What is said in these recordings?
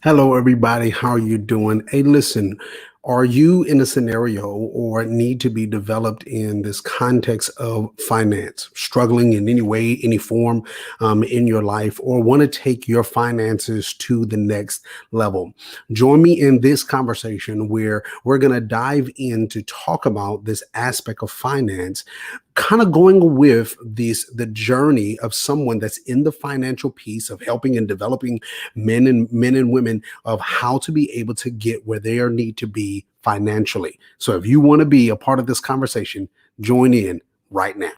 Hello, everybody. How are you doing? Hey, listen, are you in a scenario or need to be developed in this context of finance, struggling in any way, any form in your life, or want to take your finances to the next level? Join me in this conversation where we're going to dive in to talk about this aspect of finance, kind of going with the journey of someone that's in the financial piece of helping and developing men and women of how to be able to get where they are need to be financially. So if you want to be a part of this conversation, join in right now.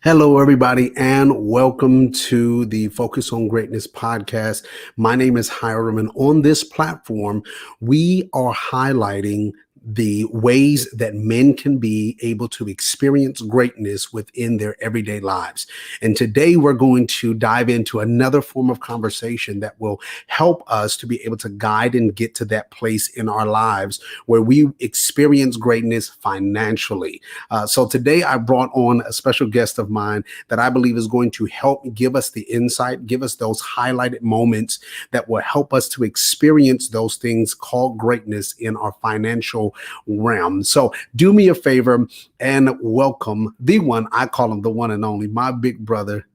Hello, everybody, and welcome to the Focus on Greatness podcast. My name is Hiram, and on this platform, we are highlighting the ways that men can be able to experience greatness within their everyday lives. And today we're going to dive into another form of conversation that will help us to be able to guide and get to that place in our lives where we experience greatness financially. So today I brought on a special guest of mine that I believe is going to help give us the insight, give us those highlighted moments that will help us to experience those things called greatness in our financial realm. So do me a favor and welcome the one, I call him the one and only, my big brother,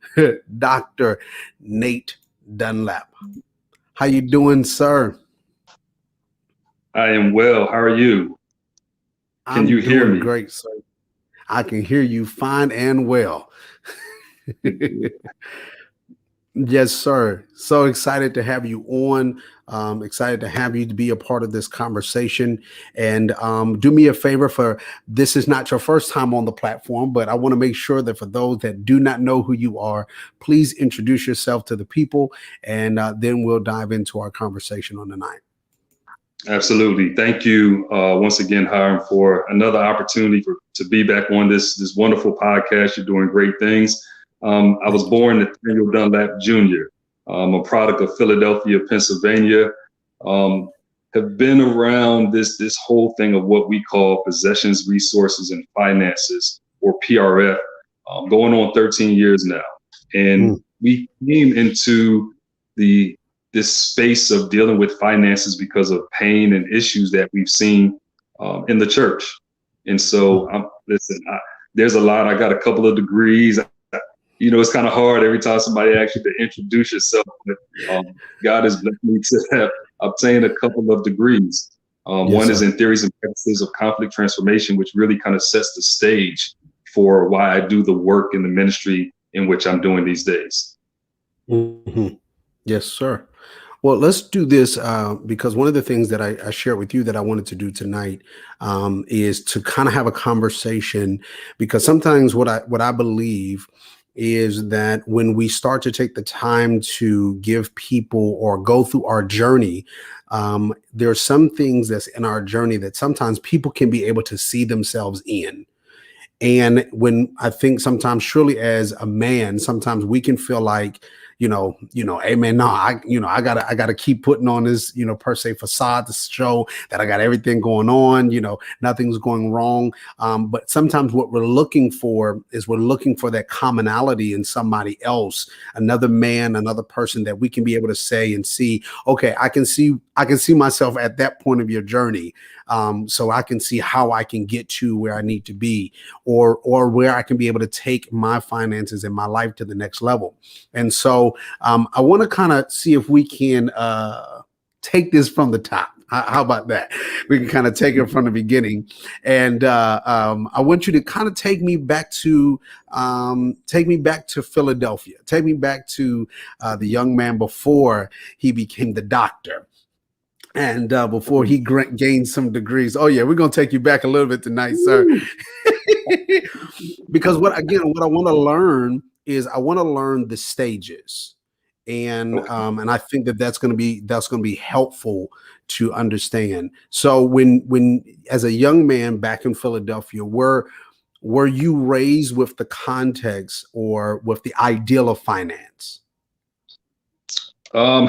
Dr. Nate Dunlap. How you doing, sir? I am well. How are you? Can you hear me? Great, sir. I can hear you fine and well. Yes, sir. So excited to have you on. Excited to have you to be a part of this conversation. And do me a favor, for this is not your first time on the platform, but I want to make sure that for those that do not know who you are, please introduce yourself to the people, and then we'll dive into our conversation on the night. Absolutely. Thank you once again, Hiram, for another opportunity to be back on this wonderful podcast. You're doing great things. I was born Nathaniel Dunlap Jr. I'm a product of Philadelphia, Pennsylvania. Have been around this whole thing of what we call possessions, resources, and finances, or PRF, going on 13 years now. And we came into this space of dealing with finances because of pain and issues that we've seen in the church. And so, there's a lot. I got a couple of degrees. It's kind of hard every time somebody asks you to introduce yourself. But God has blessed me to have obtained a couple of degrees. One is in theories and practices of conflict transformation, which really kind of sets the stage for why I do the work in the ministry in which I'm doing these days. Mm-hmm. Yes, sir. Well, let's do this because one of the things that I shared with you that I wanted to do tonight is to kind of have a conversation, because sometimes what I believe is that when we start to take the time to give people or go through our journey, there are some things that's in our journey that sometimes people can be able to see themselves in. And when I think sometimes, surely as a man, sometimes we can feel like, hey man, no, I gotta keep putting on this, per se facade to show that I got everything going on, nothing's going wrong. But sometimes what we're looking for is that commonality in somebody else, another man, another person that we can be able to say and see, okay, I can see myself at that point of your journey. So I can see how I can get to where I need to be, or where I can be able to take my finances and my life to the next level. And so I want to kind of see if we can take this from the top. How about that? We can kind of take it from the beginning. And I want you to kind of take me back to Philadelphia. Take me back to the young man before he became the doctor. And before he gained some degrees. Oh yeah, we're gonna take you back a little bit tonight, sir. Because what I want to learn is I want to learn the stages, and I think that's going to be helpful to understand. So when as a young man back in Philadelphia, were you raised with the context or with the ideal of finance? Um,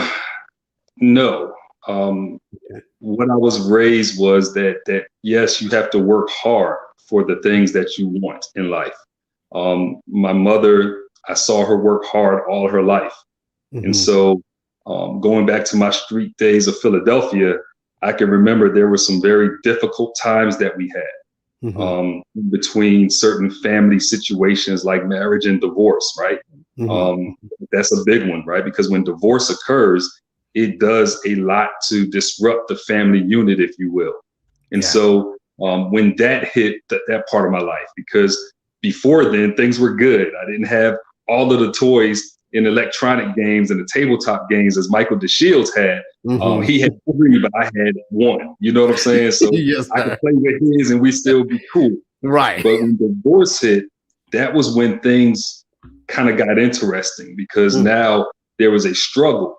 no. Um, Okay. what I was raised was that yes, you have to work hard for the things that you want in life. My mother, I saw her work hard all her life. And Hmm. so going back to my street days of Philadelphia, I can remember there were some very difficult times that we had Hmm. between certain family situations like marriage and divorce, right? Hmm. Um, that's a big one, right? Because when divorce occurs, it does a lot to disrupt the family unit, if you will. And Yeah. so when that hit that part of my life, because before then things were good. I didn't have all of the toys in electronic games and the tabletop games as Michael DeShields had. Hmm. He had three, but I had one. You know what I'm saying? So Yes, I sir. could play with his and we still be cool. Right. But when divorce hit, that was when things kind of got interesting because Mm. now there was a struggle.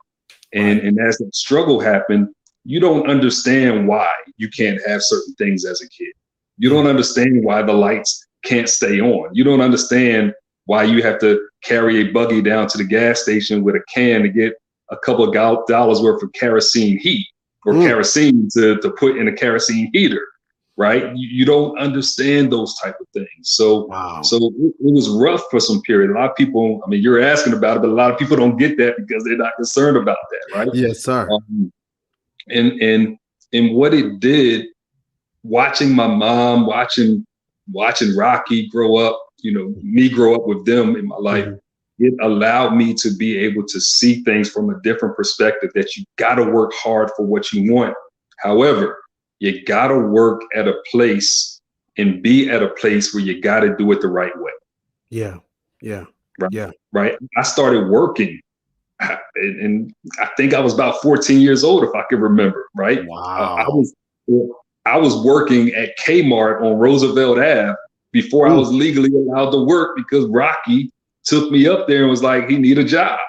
Right. And as that struggle happened, you don't understand why you can't have certain things as a kid. You don't Yeah. understand why the lights can't stay on. You don't understand why you have to carry a buggy down to the gas station with a can to get a couple of dollars worth of kerosene heat or Mm. kerosene to put in a kerosene heater, right? You don't understand those type of things. So Wow. so it was rough for some period. A lot of people, I mean, you're asking about it, but a lot of people don't get that because they're not concerned about that, right? Yes, sir. Um, and what it did, watching my mom, watching Rocky grow up, me grow up with them in my life, Hmm. it allowed me to be able to see things from a different perspective that you got to work hard for what you want. However, you got to work at a place and be at a place where you got to do it the right way. Yeah. Yeah. Right. Yeah. Right. I started working and I think I was about 14 years old, if I can remember, right? I Wow. was I was working at Kmart on Roosevelt Ave before I Mm. was legally allowed to work because Rocky took me up there and was like, he need a job.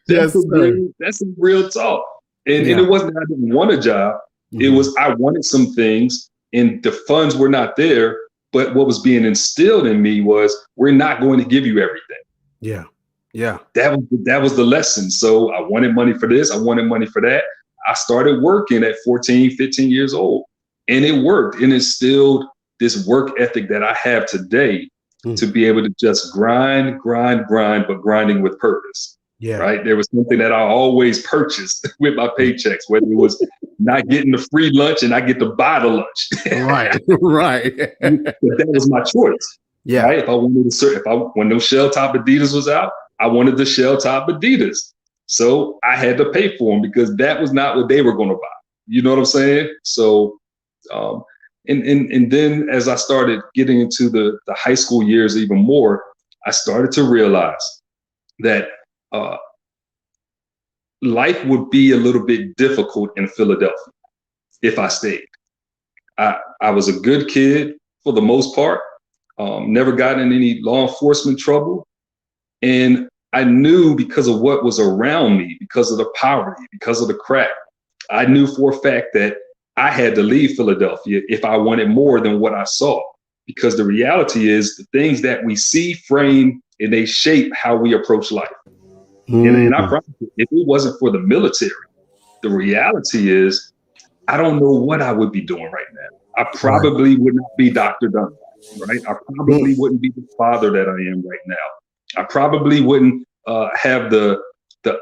Yes, sir. That's some real talk. And Yeah. it wasn't that I didn't want a job. It Hmm. was I wanted some things and the funds were not there. But what was being instilled in me was we're not going to give you everything. Yeah. Yeah. That was the lesson. So I wanted money for this. I wanted money for that. I started working at 14, 15 years old and it worked and instilled this work ethic that I have today Mm. to be able to just grind, grind, grind, but grinding with purpose. Yeah. Right. There was something that I always purchased with my paychecks, whether it was not getting the free lunch and I get to buy the lunch. Right. Right. But that was my choice. Yeah. Right. When those shell top Adidas was out, I wanted the shell top Adidas. So I had to pay for them because that was not what they were going to buy. You know what I'm saying? So, um, and then as I started getting into the high school years even more, I started to realize that uh, life would be a little bit difficult in Philadelphia if I stayed. I was a good kid for the most part, never got in any law enforcement trouble. And I knew because of what was around me, because of the poverty, because of the crack, I knew for a fact that I had to leave Philadelphia if I wanted more than what I saw. Because the reality is the things that we see frame and they shape how we approach life. And I Mm. promise you, if it wasn't for the military, the reality is I don't know what I would be doing right now. I Right. probably would not be Dr. Dunlap, right? I Mm. probably wouldn't be the father that I am right now. I probably wouldn't have the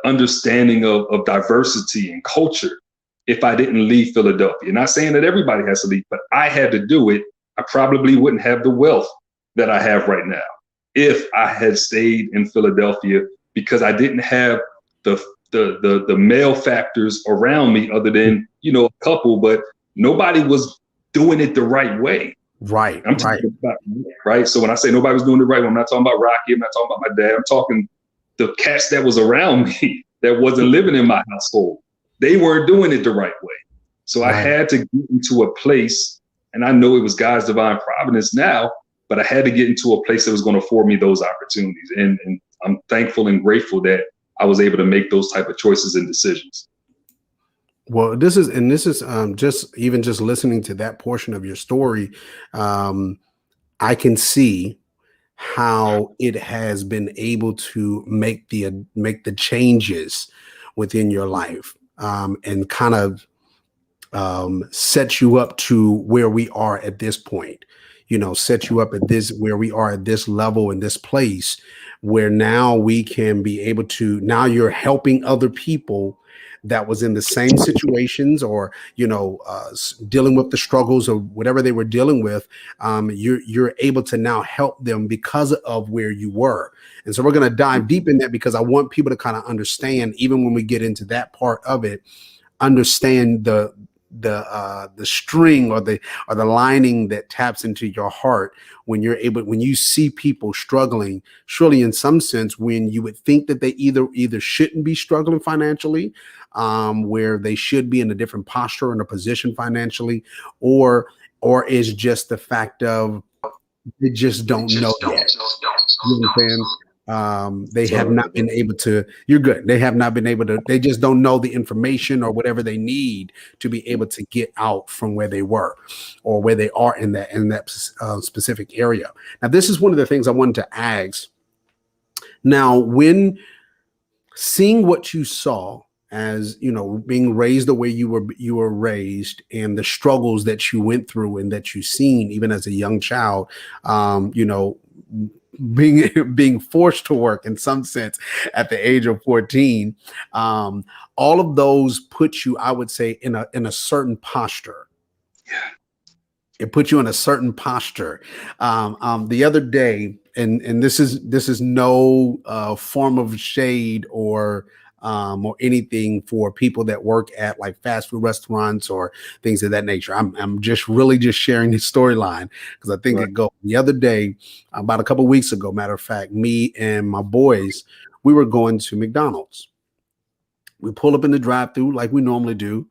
understanding of diversity and culture if I didn't leave Philadelphia. Not saying that everybody has to leave, but I had to do it. I probably wouldn't have the wealth that I have right now if I had stayed in Philadelphia because I didn't have the the male factors around me other than a couple, but nobody was doing it the right way. Right. I'm Right. talking about, right? So when I say nobody was doing it right, I'm not talking about Rocky. I'm not talking about my dad. I'm talking the cats that was around me that wasn't living in my household. They weren't doing it the right way. So I Right. had to get into a place, and I know it was God's divine providence now, but I had to get into a place that was going to afford me those opportunities. And I'm thankful and grateful that I was able to make those type of choices and decisions. Well, this is just listening to that portion of your story. I can see how it has been able to make the changes within your life, and kind of set you up to where we are at this point. Set you up at this where we are at this level in this place where now we can be able to, now you're helping other people that was in the same situations, or dealing with the struggles or whatever they were dealing with. You're able to now help them because of where you were. And so we're going to dive deep in that, because I want people to kind of understand, even when we get into that part of it, understand the string, or the lining that taps into your heart when you see people struggling. Surely in some sense, when you would think that they either shouldn't be struggling financially, where they should be in a different posture and a position financially, or is just the fact of they just don't know yet. You know what I'm saying? They have not been able to, you're good. They have not been able to, they just don't know the information or whatever they need to be able to get out from where they were or where they are in that specific area. Now, this is one of the things I wanted to ask. Now, when seeing what you saw, as being raised the way you were raised, and the struggles that you went through and that you've seen even as a young child, being forced to work in some sense at the age of 14, all of those put you, I would say, in a certain posture. It puts you in a certain posture. The other day, and this is no form of shade or anything for people that work at like fast food restaurants or things of that nature. I'm just really just sharing this storyline because I think it goes. The other day, about a couple of weeks ago, matter of fact, me and my boys, we were going to McDonald's. We pull up in the drive-thru like we normally do.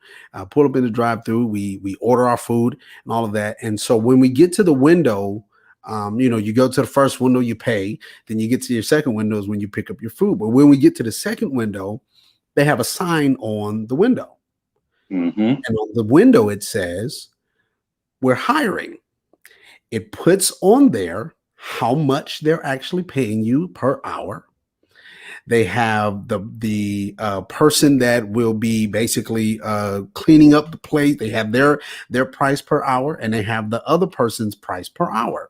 Pull up in the drive-thru. We order our food and all of that. And so when we get to the window, you go to the first window, you pay. Then you get to your second window is when you pick up your food. But when we get to the second window, they have a sign on the window. Mm-hmm. And on the window, it says, "We're hiring." It puts on there how much they're actually paying you per hour. They have the person that will be basically cleaning up the plate. They have their price per hour, and they have the other person's price per hour.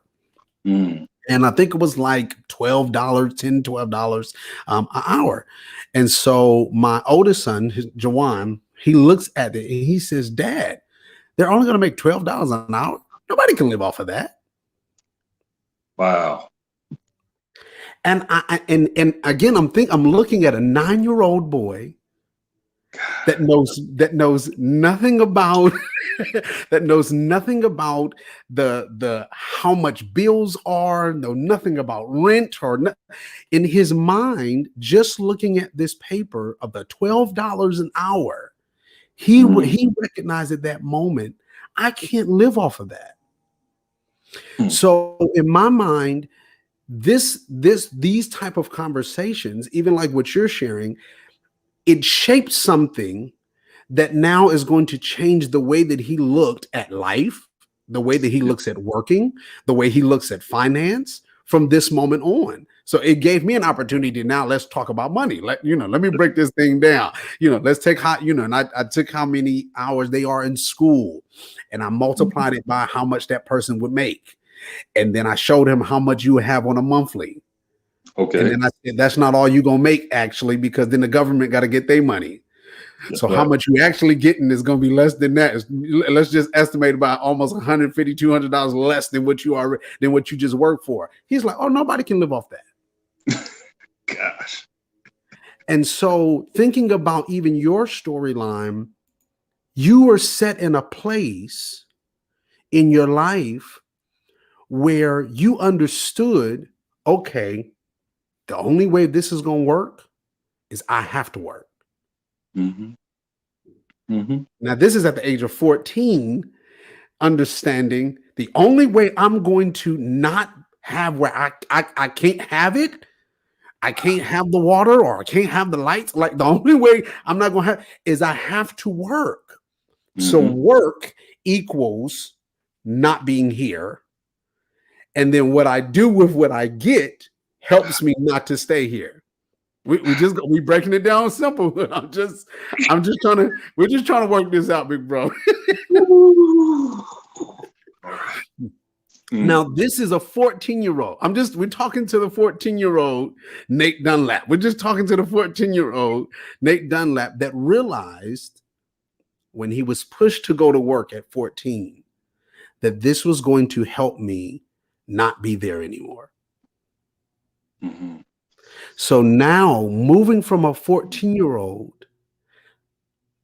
Mm. And I think it was like $12, $10, $12 an hour. And so my oldest son, Jawan, he looks at it and he says, "Dad, they're only going to make $12 an hour. Nobody can live off of that." Wow. And and again, I'm looking at a 9-year-old boy that knows nothing about that knows nothing about the how much bills are, know nothing about rent or in his mind, just looking at this paper of the $12 an hour, he recognized at that moment, I can't live off of that. So in my mind, these type of conversations, even like what you're sharing, it shaped something that now is going to change the way that he looked at life, the way that he looks at working, the way he looks at finance from this moment on. So it gave me an opportunity. Now let's talk about money. Let me break this thing down. Let's take and I took how many hours they are in school, and I multiplied it by how much that person would make. And then I showed him how much you have on a monthly. Okay. And then I said, that's not all you're going to make, actually, because then the government got to get their money. So how much you actually getting is going to be less than that. Let's just estimate about almost $150, $200 less than what you just worked for. He's like, oh, nobody can live off that. Gosh. And so thinking about even your storyline, you were set in a place in your life where you understood, okay, the only way this is going to work is I have to work. Mm-hmm. Mm-hmm. Now, this is at the age of 14, understanding the only way I'm going to not have where I can't have it, I can't have the water or I can't have the lights. Like the only way I'm not going to have is I have to work. Mm-hmm. So work equals not being here. And then what I do with what I get helps me not to stay here. We breaking it down simple. We're just trying to work this out, big bro. Now, this is a 14-year-old. We're talking to the 14-year-old Nate Dunlap. We're just talking to the 14-year-old Nate Dunlap that realized when he was pushed to go to work at 14 that this was going to help me not be there anymore. Mm-hmm. So now, moving from a 14-year-old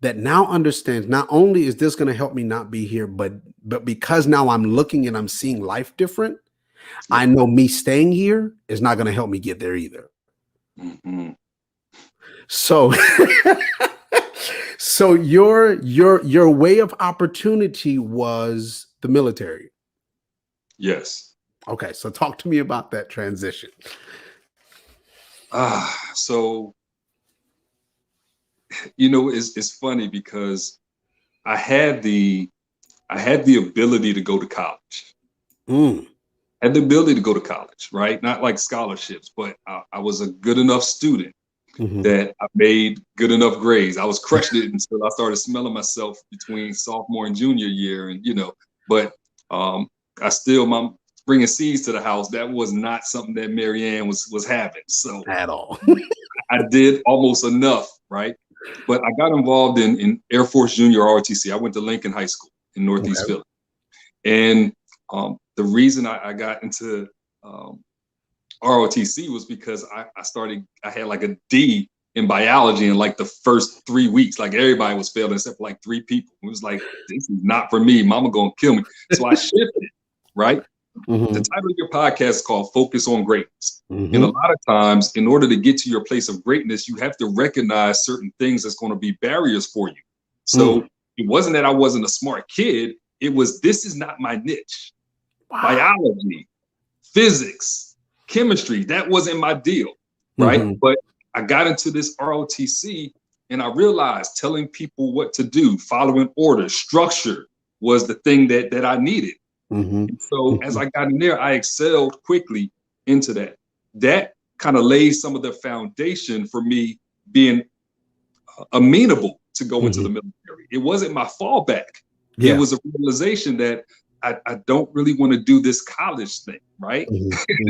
that now understands not only is this going to help me not be here, but because now I'm looking and I'm seeing life different, I know me staying here is not going to help me get there either. Mm-hmm. So, so your way of opportunity was the military. Yes. Okay, so talk to me about that transition. So, you know, it's funny because I had the ability to go to college. Had the ability to go to college, right? Not like scholarships, but I was a good enough student that I made good enough grades. I was crushing it until I started smelling myself between sophomore and junior year, and but I still bringing seeds to the house. That was not something that Marianne was having. So at all. I did almost enough, right? But I got involved in Air Force Junior ROTC. I went to Lincoln High School in Northeast Philly. And the reason I got into ROTC was because I had like a D in biology in like the first 3 weeks. Like everybody was failing except for like 3 people. It was like, this is not for me. Mama gonna kill me. So I shifted, right? The title of your podcast is called Focus on Greatness. And a lot of times, in order to get to your place of greatness, you have to recognize certain things that's going to be barriers for you. So it wasn't that I wasn't a smart kid. It was, this is not my niche. Wow. Biology, physics, chemistry, that wasn't my deal, right? But I got into this ROTC and I realized telling people what to do, following orders, structure was the thing that I needed. So as I got in there, I excelled quickly into that. That kind of laid some of the foundation for me being amenable to go into the military. It wasn't my fallback. It was a realization that I don't really want to do this college thing, right?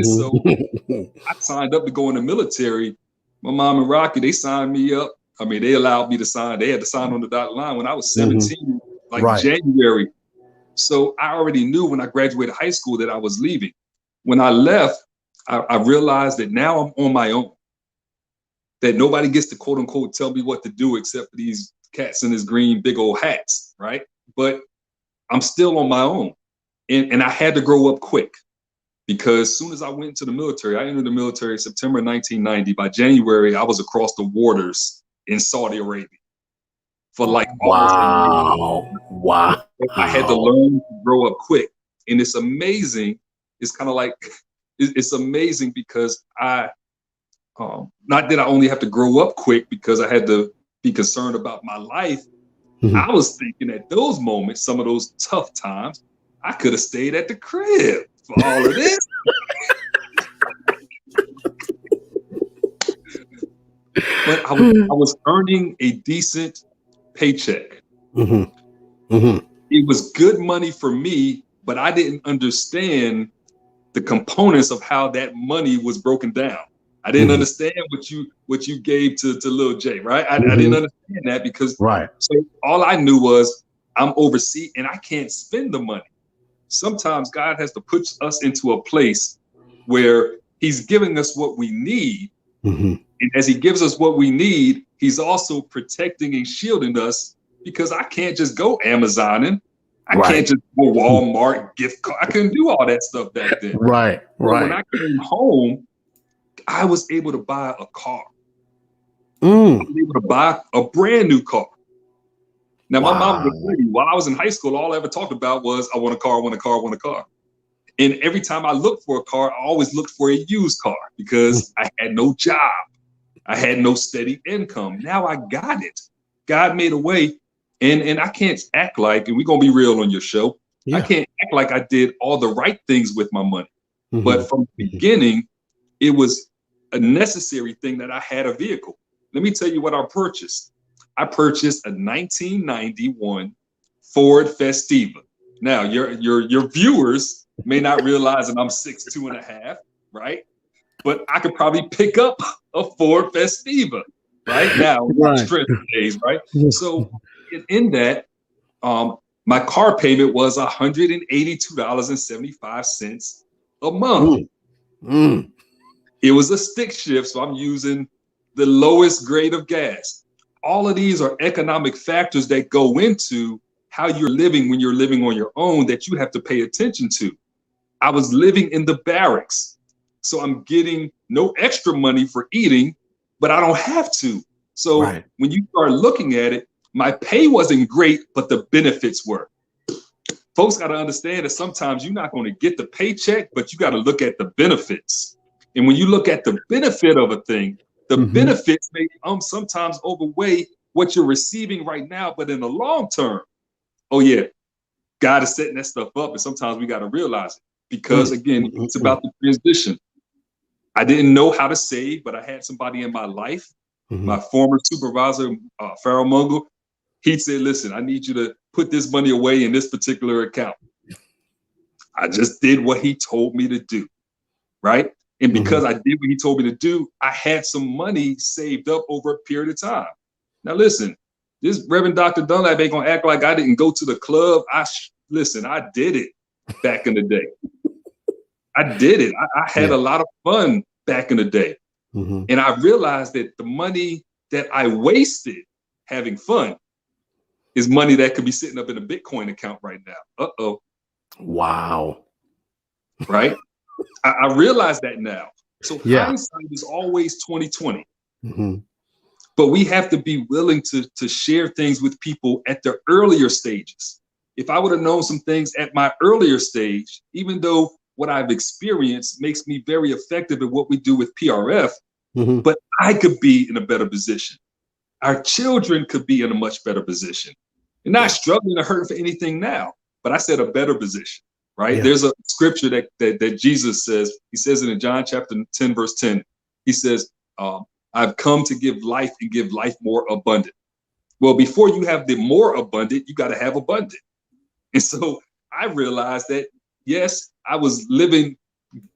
So I signed up to go in the military. My mom and Rocky, they signed me up. I mean, they allowed me to sign. They had to sign on the dotted line when I was 17, January. So I already knew when I graduated high school that I was leaving. When I left, I realized that now I'm on my own, that nobody gets to quote unquote tell me what to do except for these cats in this green big old hats, right? But I'm still on my own. And I had to grow up quick because as soon as I went into the military, I entered the military September 1990. By January, I was across the waters in Saudi Arabia for like almost a year. Wow. I had to learn to grow up quick. And it's amazing. It's kind of like, it's amazing because not that I only have to grow up quick because I had to be concerned about my life. I was thinking at those moments, some of those tough times, I could have stayed at the crib for all of this. But I was earning a decent paycheck. It was good money for me, but I didn't understand the components of how that money was broken down. I didn't understand what you gave to Lil J, right? I didn't understand that because so all I knew was I'm overseas and I can't spend the money. Sometimes God has to put us into a place where he's giving us what we need. And as he gives us what we need, he's also protecting and shielding us because I can't just go Amazoning. I can't just go Walmart, gift card. I couldn't do all that stuff back then. But when I came home, I was able to buy a car. I was able to buy a brand new car. Now, my mom would tell you, while I was in high school, all I ever talked about was, I want a car, I want a car, I want a car. And every time I looked for a car, I always looked for a used car because I had no job. I had no steady income. Now I got it. God made a way. And I can't act like, and we're going to be real on your show, I can't act like I did all the right things with my money. But from the beginning, it was a necessary thing that I had a vehicle. Let me tell you what I purchased. I purchased a 1991 Ford Festiva. Now, your viewers may not realize that I'm 6'2.5", right? But I could probably pick up a Ford Festiva right now in my strength days, right? So in that, my car payment was $182.75 a month. It was a stick shift, so I'm using the lowest grade of gas. All of these are economic factors that go into how you're living when you're living on your own that you have to pay attention to. I was living in the barracks, so I'm getting no extra money for eating, but I don't have to. So when you start looking at it, my pay wasn't great, but the benefits were. Folks got to understand that sometimes you're not going to get the paycheck, but you got to look at the benefits. And when you look at the benefit of a thing, the benefits may sometimes overweigh what you're receiving right now. But in the long term, oh yeah, God is setting that stuff up. And sometimes we got to realize it because again, it's about the transition. I didn't know how to save, but I had somebody in my life, my former supervisor, Farrell Mungle. He said, listen, I need you to put this money away in this particular account. I just did what he told me to do, right? And because I did what he told me to do, I had some money saved up over a period of time. Now, listen, this Reverend Dr. Dunlap ain't gonna act like I didn't go to the club. Listen, I did it back in the day. I did it. I had a lot of fun back in the day. And I realized that the money that I wasted having fun is money that could be sitting up in a Bitcoin account right now. Wow. Right? I realize that now. So hindsight is always 20/20. But we have to be willing to share things with people at their earlier stages. If I would have known some things at my earlier stage, even though what I've experienced makes me very effective at what we do with PRF, but I could be in a better position. Our children could be in a much better position. They're not struggling to hurt for anything now, but I said a better position. Right? There's a scripture that Jesus says, he says it in John chapter 10, verse 10. He says, I've come to give life and give life more abundant. Well, before you have the more abundant, you got to have abundant. And so I realized that, yes, I was living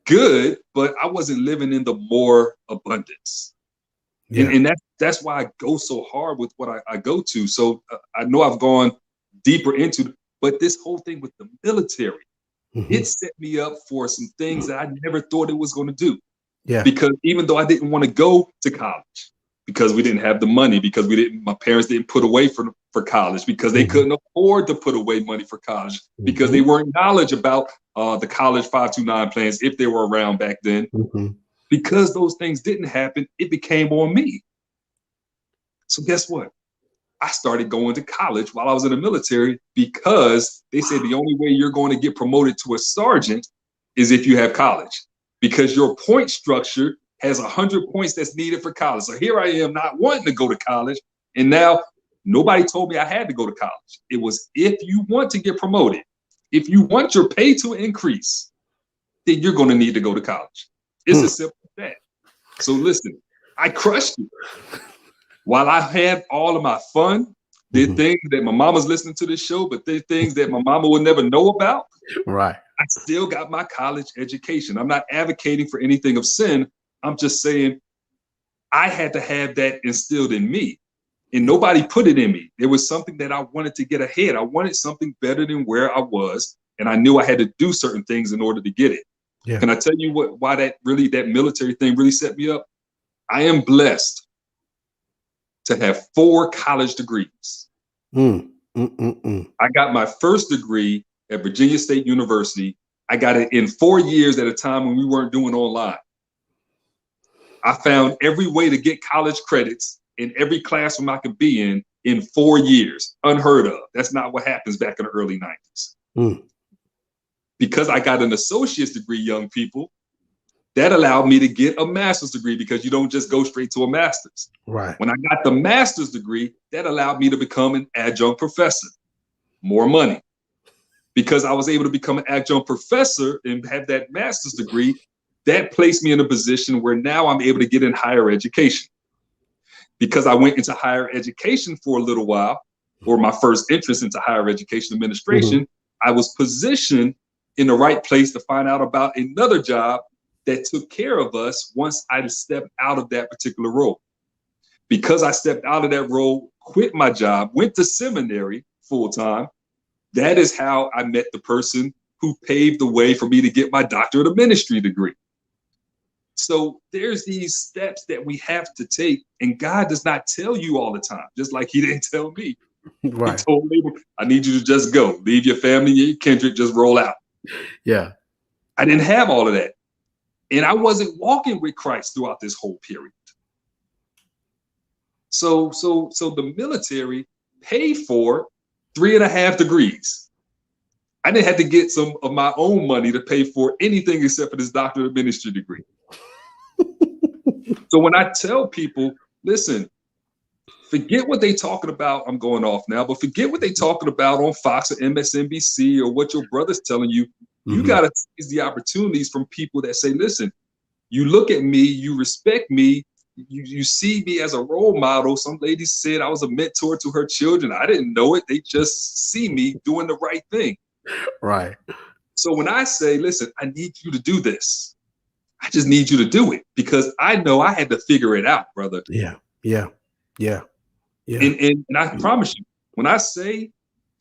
good, but I wasn't living in the more abundance. And that's why I go so hard with what I go to. So I know I've gone deeper into, but this whole thing with the military, it set me up for some things that I never thought it was going to do. Because even though I didn't want to go to college, because we didn't have the money, because my parents didn't put away for college, because they couldn't afford to put away money for college, because they weren't knowledge about the college 529 plans if they were around back then. Because those things didn't happen, it became on me. So guess what? I started going to college while I was in the military because they said the only way you're going to get promoted to a sergeant is if you have college, because your point structure has 100 points that's needed for college. So here I am not wanting to go to college. And now nobody told me I had to go to college. It was, if you want to get promoted, if you want your pay to increase, then you're going to need to go to college. It's as simple as that. So listen, I crushed it. While I had all of my fun, did things that my mama's listening to this show, but did things that my mama would never know about. Right. I still got my college education. I'm not advocating for anything of sin. I'm just saying I had to have that instilled in me, and nobody put it in me. There was something that I wanted to get ahead. I wanted something better than where I was, and I knew I had to do certain things in order to get it. Can I tell you why that military thing really set me up? I am blessed to have 4 college degrees. I got my first degree at Virginia State University. I got it in 4 years at a time when we weren't doing online. I found every way to get college credits in every classroom I could be in 4 years. Unheard of. That's not what happens back in the early 90s. Because I got an associate's degree, young people, that allowed me to get a master's degree, because you don't just go straight to a master's. Right. When I got the master's degree, that allowed me to become an adjunct professor. More money. because I was able to become an adjunct professor and have that master's degree. That placed me in a position where now I'm able to get in higher education. Because I went into higher education for a little while, or my first interest into higher education administration, I was positioned in the right place to find out about another job that took care of us once I stepped out of that particular role. Because I stepped out of that role, quit my job, went to seminary full time, that is how I met the person who paved the way for me to get my doctorate of ministry degree. So there's these steps that we have to take, and God does not tell you all the time, just like he didn't tell me. Right. He told me, I need you to just go, leave your family, your kindred, just roll out. Yeah. I didn't have all of that. And I wasn't walking with Christ throughout this whole period. So the military paid for 3.5 degrees. I didn't have to get some of my own money to pay for anything except for this doctorate of ministry degree. So when I tell people, listen, forget what they talking about. I'm going off now, but forget what they talking about on Fox or MSNBC or what your brother's telling you. You got to seize the opportunities from people that say, listen, you look at me, you respect me, you see me as a role model. Some lady said I was a mentor to her children. I didn't know it. They just see me doing the right thing. Right. So when I say, listen, I need you to do this, I just need you to do it because I know I had to figure it out, brother. Yeah. And I promise you, when I say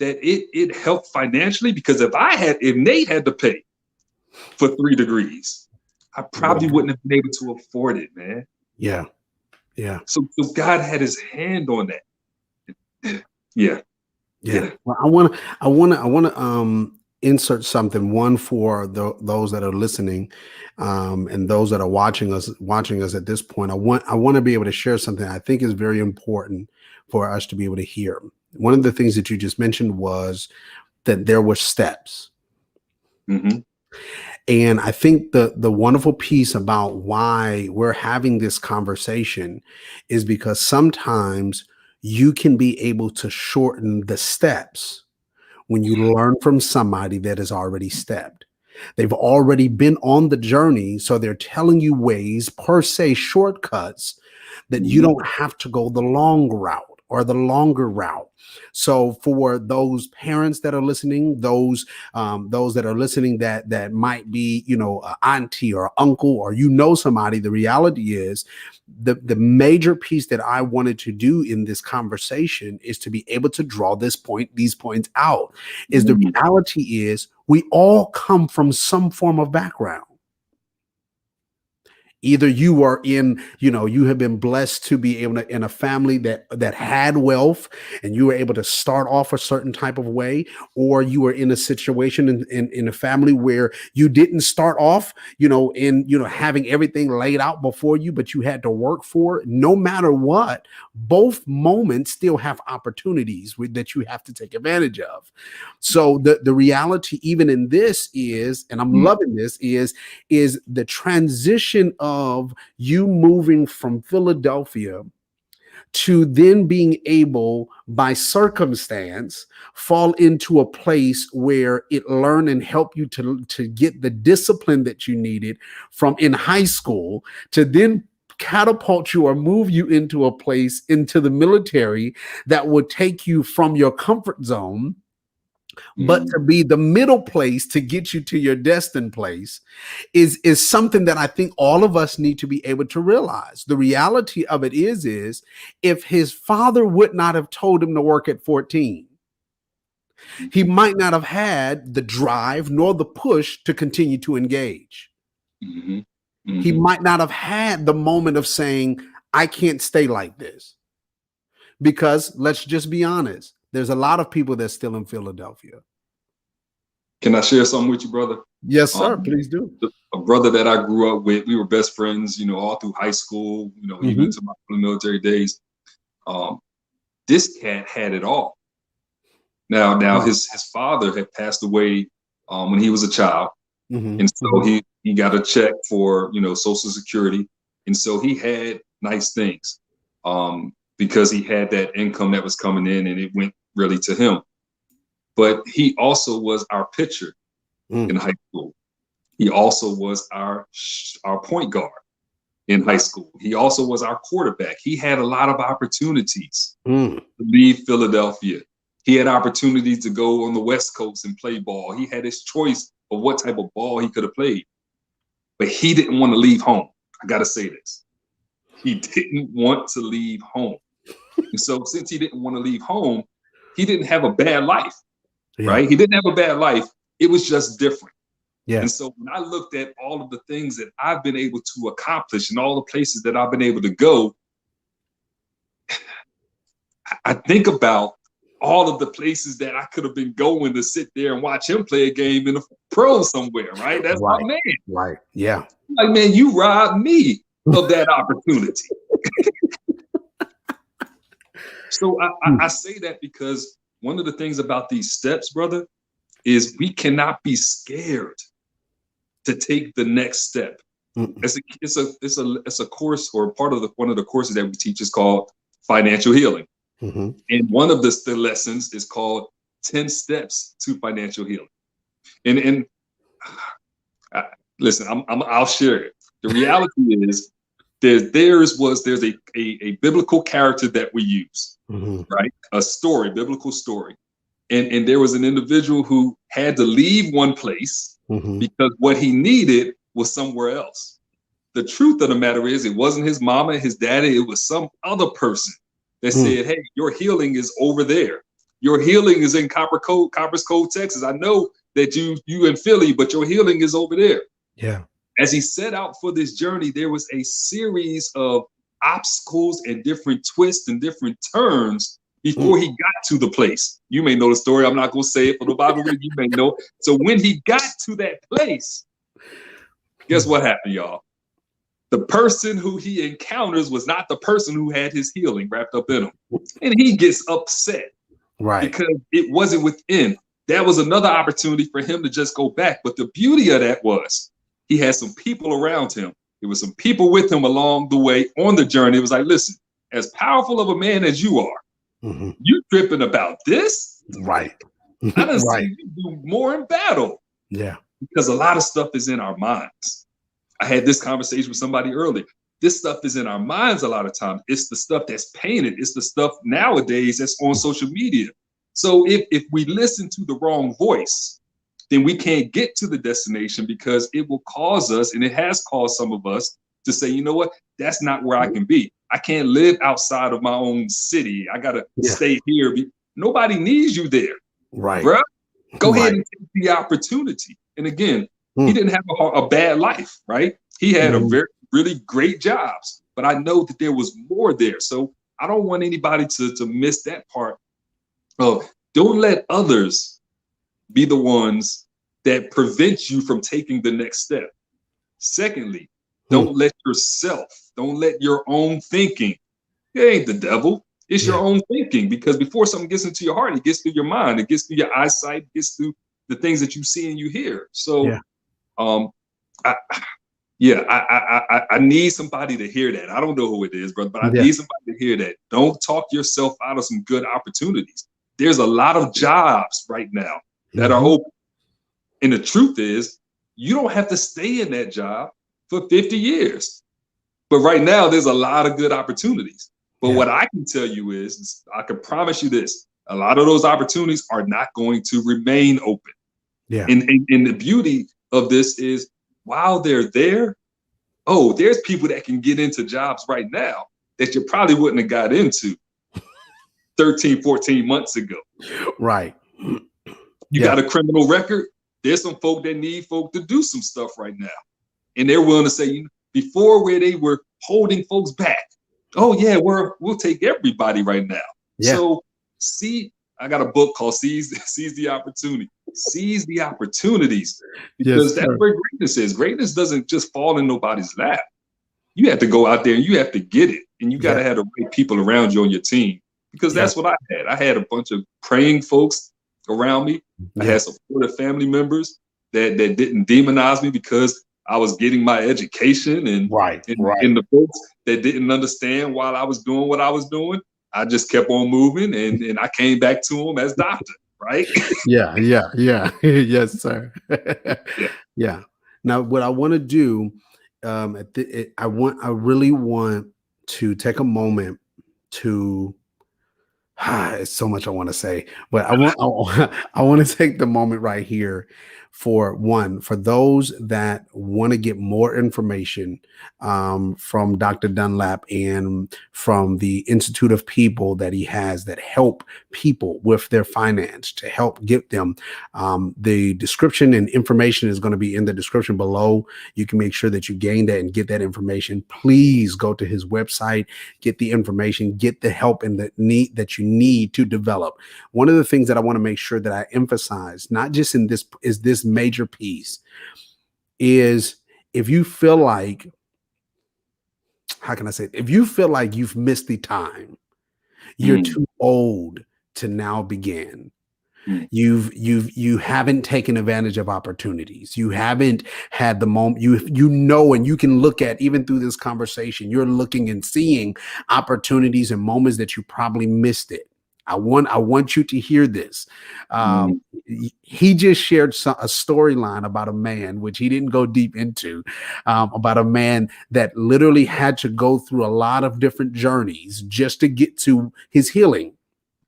that it helped financially, because if Nate had to pay for 3 degrees, I probably wouldn't have been able to afford it, man. Yeah. So God had his hand on that. Yeah. Well, I want to insert something, one for those that are listening, and those that are watching us at this point. I want to be able to share something I think is very important for us to be able to hear. One of the things that you just mentioned was that there were steps. And I think the wonderful piece about why we're having this conversation is because sometimes you can be able to shorten the steps when you learn from somebody that has already stepped. They've already been on the journey, so they're telling you ways, per se, shortcuts that you don't have to go the long route or the longer route. So for those parents that are listening, those that are listening that might be, an auntie or uncle, or somebody, the reality is the major piece that I wanted to do in this conversation is to be able to draw these points out. Is the reality is we all come from some form of background. Either you are in, you have been blessed to be able to, in a family that had wealth and you were able to start off a certain type of way, or you were in a situation in a family where you didn't start off, having everything laid out before you, but you had to work for it. No matter what, both moments still have opportunities that you have to take advantage of. So the reality, even in this is, and I'm loving this, is the transition of you moving from Philadelphia to then being able, by circumstance, fall into a place where it learned and helped you to get the discipline that you needed from in high school, to then catapult you or move you into a place, into the military, that would take you from your comfort zone, but to be the middle place to get you to your destined place is something that I think all of us need to be able to realize. The reality of it is if his father would not have told him to work at 14, he might not have had the drive nor the push to continue to engage. He might not have had the moment of saying, I can't stay like this. Because let's just be honest, there's a lot of people that's still in Philadelphia. Can I share something with you, brother? Yes, sir. Please do. A brother that I grew up with, we were best friends, all through high school, even into my military days. This cat had it all. Now his father had passed away when he was a child. And so he got a check for, Social Security. And so he had nice things because he had that income that was coming in and it went really to him. but he also was our pitcher in high school. He also was our point guard in high school. He also was our quarterback. He had a lot of opportunities to leave Philadelphia. He had opportunities to go on the West Coast and play ball. He had his choice of what type of ball he could have played. But he didn't want to leave home. I got to say this. He didn't want to leave home. And so since he didn't want to leave home, he didn't have a bad life, right? He didn't have a bad life. It was just different. Yeah. And so when I looked at all of the things that I've been able to accomplish and all the places that I've been able to go, I think about all of the places that I could have been going to sit there and watch him play a game in a pro somewhere, right? That's my man. Right. Yeah. Like, man, you robbed me of that opportunity. So I say that because one of the things about these steps, brother, is we cannot be scared to take the next step. It's a course, or part of one of the courses that we teach is called financial healing. And one of the lessons is called 10 steps to financial healing. And listen, I'll share it. The reality is there's a biblical character that we use, right? A story, biblical story. And there was an individual who had to leave one place because what he needed was somewhere else. The truth of the matter is it wasn't his mama, his daddy, it was some other person that said, hey, your healing is over there. Your healing is in Coppers Cove, Texas. I know that you in Philly, but your healing is over there. Yeah. As he set out for this journey, there was a series of obstacles and different twists and different turns before he got to the place. You may know the story. I'm not going to say it for the Bible reading. You may know. So when he got to that place, guess what happened, y'all? The person who he encounters was not the person who had his healing wrapped up in him. And he gets upset. Right. Because it wasn't within. That was another opportunity for him to just go back. But the beauty of that was he had some people around him. There was some people with him along the way on the journey. It was like, listen, as powerful of a man as you are, you tripping about this? Right. I done seen you do more in battle. Yeah. Because a lot of stuff is in our minds. I had this conversation with somebody earlier. This stuff is in our minds a lot of times. It's the stuff that's painted. It's the stuff nowadays that's on social media. So if we listen to the wrong voice, then we can't get to the destination because it will cause us, and it has caused some of us to say, you know what, that's not where I can be. I can't live outside of my own city. I got to stay here. Nobody needs you there. Right. Bruh. Go ahead and take the opportunity. And again, he didn't have a bad life, right? He had really great jobs, but I know that there was more there. So I don't want anybody to miss that part of don't let others be the ones that prevent you from taking the next step. Secondly, don't let your own thinking. It ain't the devil. It's your own thinking, because before something gets into your heart, it gets through your mind, it gets through your eyesight, it gets through the things that you see and you hear. So, I need somebody to hear that. I don't know who it is, brother, but I need somebody to hear that. Don't talk yourself out of some good opportunities. There's a lot of jobs right now that are open. And the truth is, you don't have to stay in that job for 50 years. But right now, there's a lot of good opportunities. But what I can tell you is, I can promise you this, a lot of those opportunities are not going to remain open. Yeah. And the beauty of this is, while they're there, there's people that can get into jobs right now that you probably wouldn't have got into 13, 14 months ago. Right. You got a criminal record. There's some folk that need folk to do some stuff right now. And they're willing to say, before where they were holding folks back, we'll take everybody right now. Yeah. So I got a book called Seize the Opportunity. Seize the opportunities, because that's where greatness is. Greatness doesn't just fall in nobody's lap. You have to go out there and you have to get it. And you got to have the right people around you on your team, because that's what I had. I had a bunch of praying folks around me. I had supportive family members that didn't demonize me because I was getting my education, and the folks that didn't understand while I was doing what I was doing, I just kept on moving, and I came back to them as doctor. right? Yeah, yeah, yeah. Yes, sir. Yeah. Yeah. Now, what I want to do, I really want to take a moment to it's so much I want to say, but I want to take the moment right here for those that want to get more information from Dr. Dunlap and from the Institute of People that he has that help people with their finance to help get them. The description and information is going to be in the description below. You can make sure that you gain that and get that information. Please go to his website, get the information, get the help and the need that you need to develop. One of the things that I want to make sure that I emphasize, not just in this major piece, is if you feel like, how can I say it? If you feel like you've missed the time, you're Mm, too old to now begin. mm, You haven't taken advantage of opportunities. You haven't had the moment. You and you can look at, even through this conversation, you're looking and seeing opportunities and moments that you probably missed it. I want you to hear this. um, mm, he just shared a storyline about a man, which he didn't go deep into, about a man that literally had to go through a lot of different journeys just to get to his healing.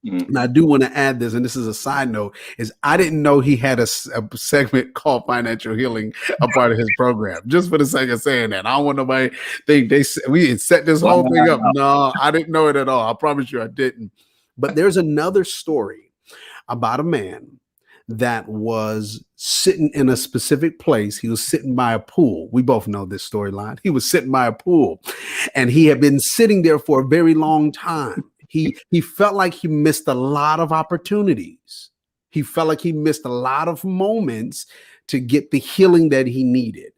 mm. And I do want to add this, and this is a side note, is I didn't know he had a segment called Financial Healing, a part of his program, just for the sake of saying that. I don't want nobody think we had set this whole thing up. Wow. No, I didn't know it at all. I promise you I didn't. But there's another story about a man that was sitting in a specific place. He was sitting by a pool. We both know this storyline. He was sitting by a pool, and he had been sitting there for a very long time. He felt like he missed a lot of opportunities. He felt like he missed a lot of moments to get the healing that he needed.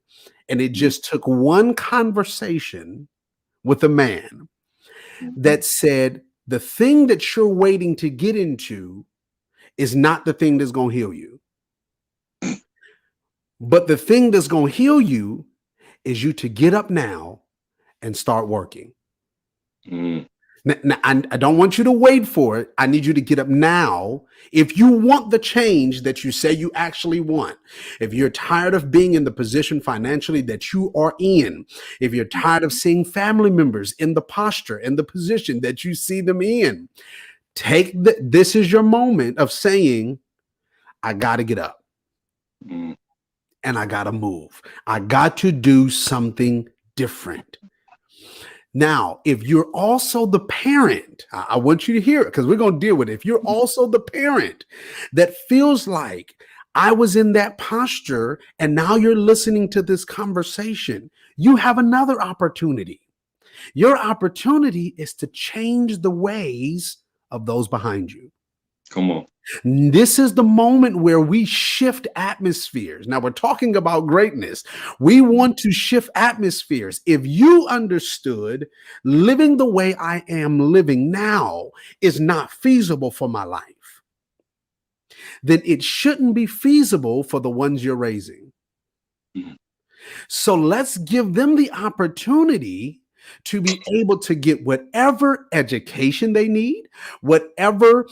And it Mm, just took one conversation with a man mhm, that said, the thing that you're waiting to get into is not the thing that's going to heal you. But the thing that's going to heal you is you to get up now and start working. mm, Now, I don't want you to wait for it. I need you to get up now. If you want the change that you say you actually want, if you're tired of being in the position financially that you are in, if you're tired of seeing family members in the posture and the position that you see them in, this is your moment of saying, I got to get up mm, and I got to move. I got to do something different. Now, if you're also the parent, I want you to hear it because we're going to deal with it. If you're also the parent that feels like I was in that posture and now you're listening to this conversation, you have another opportunity. Your opportunity is to change the ways of those behind you. come on. This is the moment where we shift atmospheres. Now, we're talking about greatness. We want to shift atmospheres. If you understood living the way I am living now is not feasible for my life, then it shouldn't be feasible for the ones you're raising. Mm, So let's give them the opportunity to be able to get whatever education they need, whatever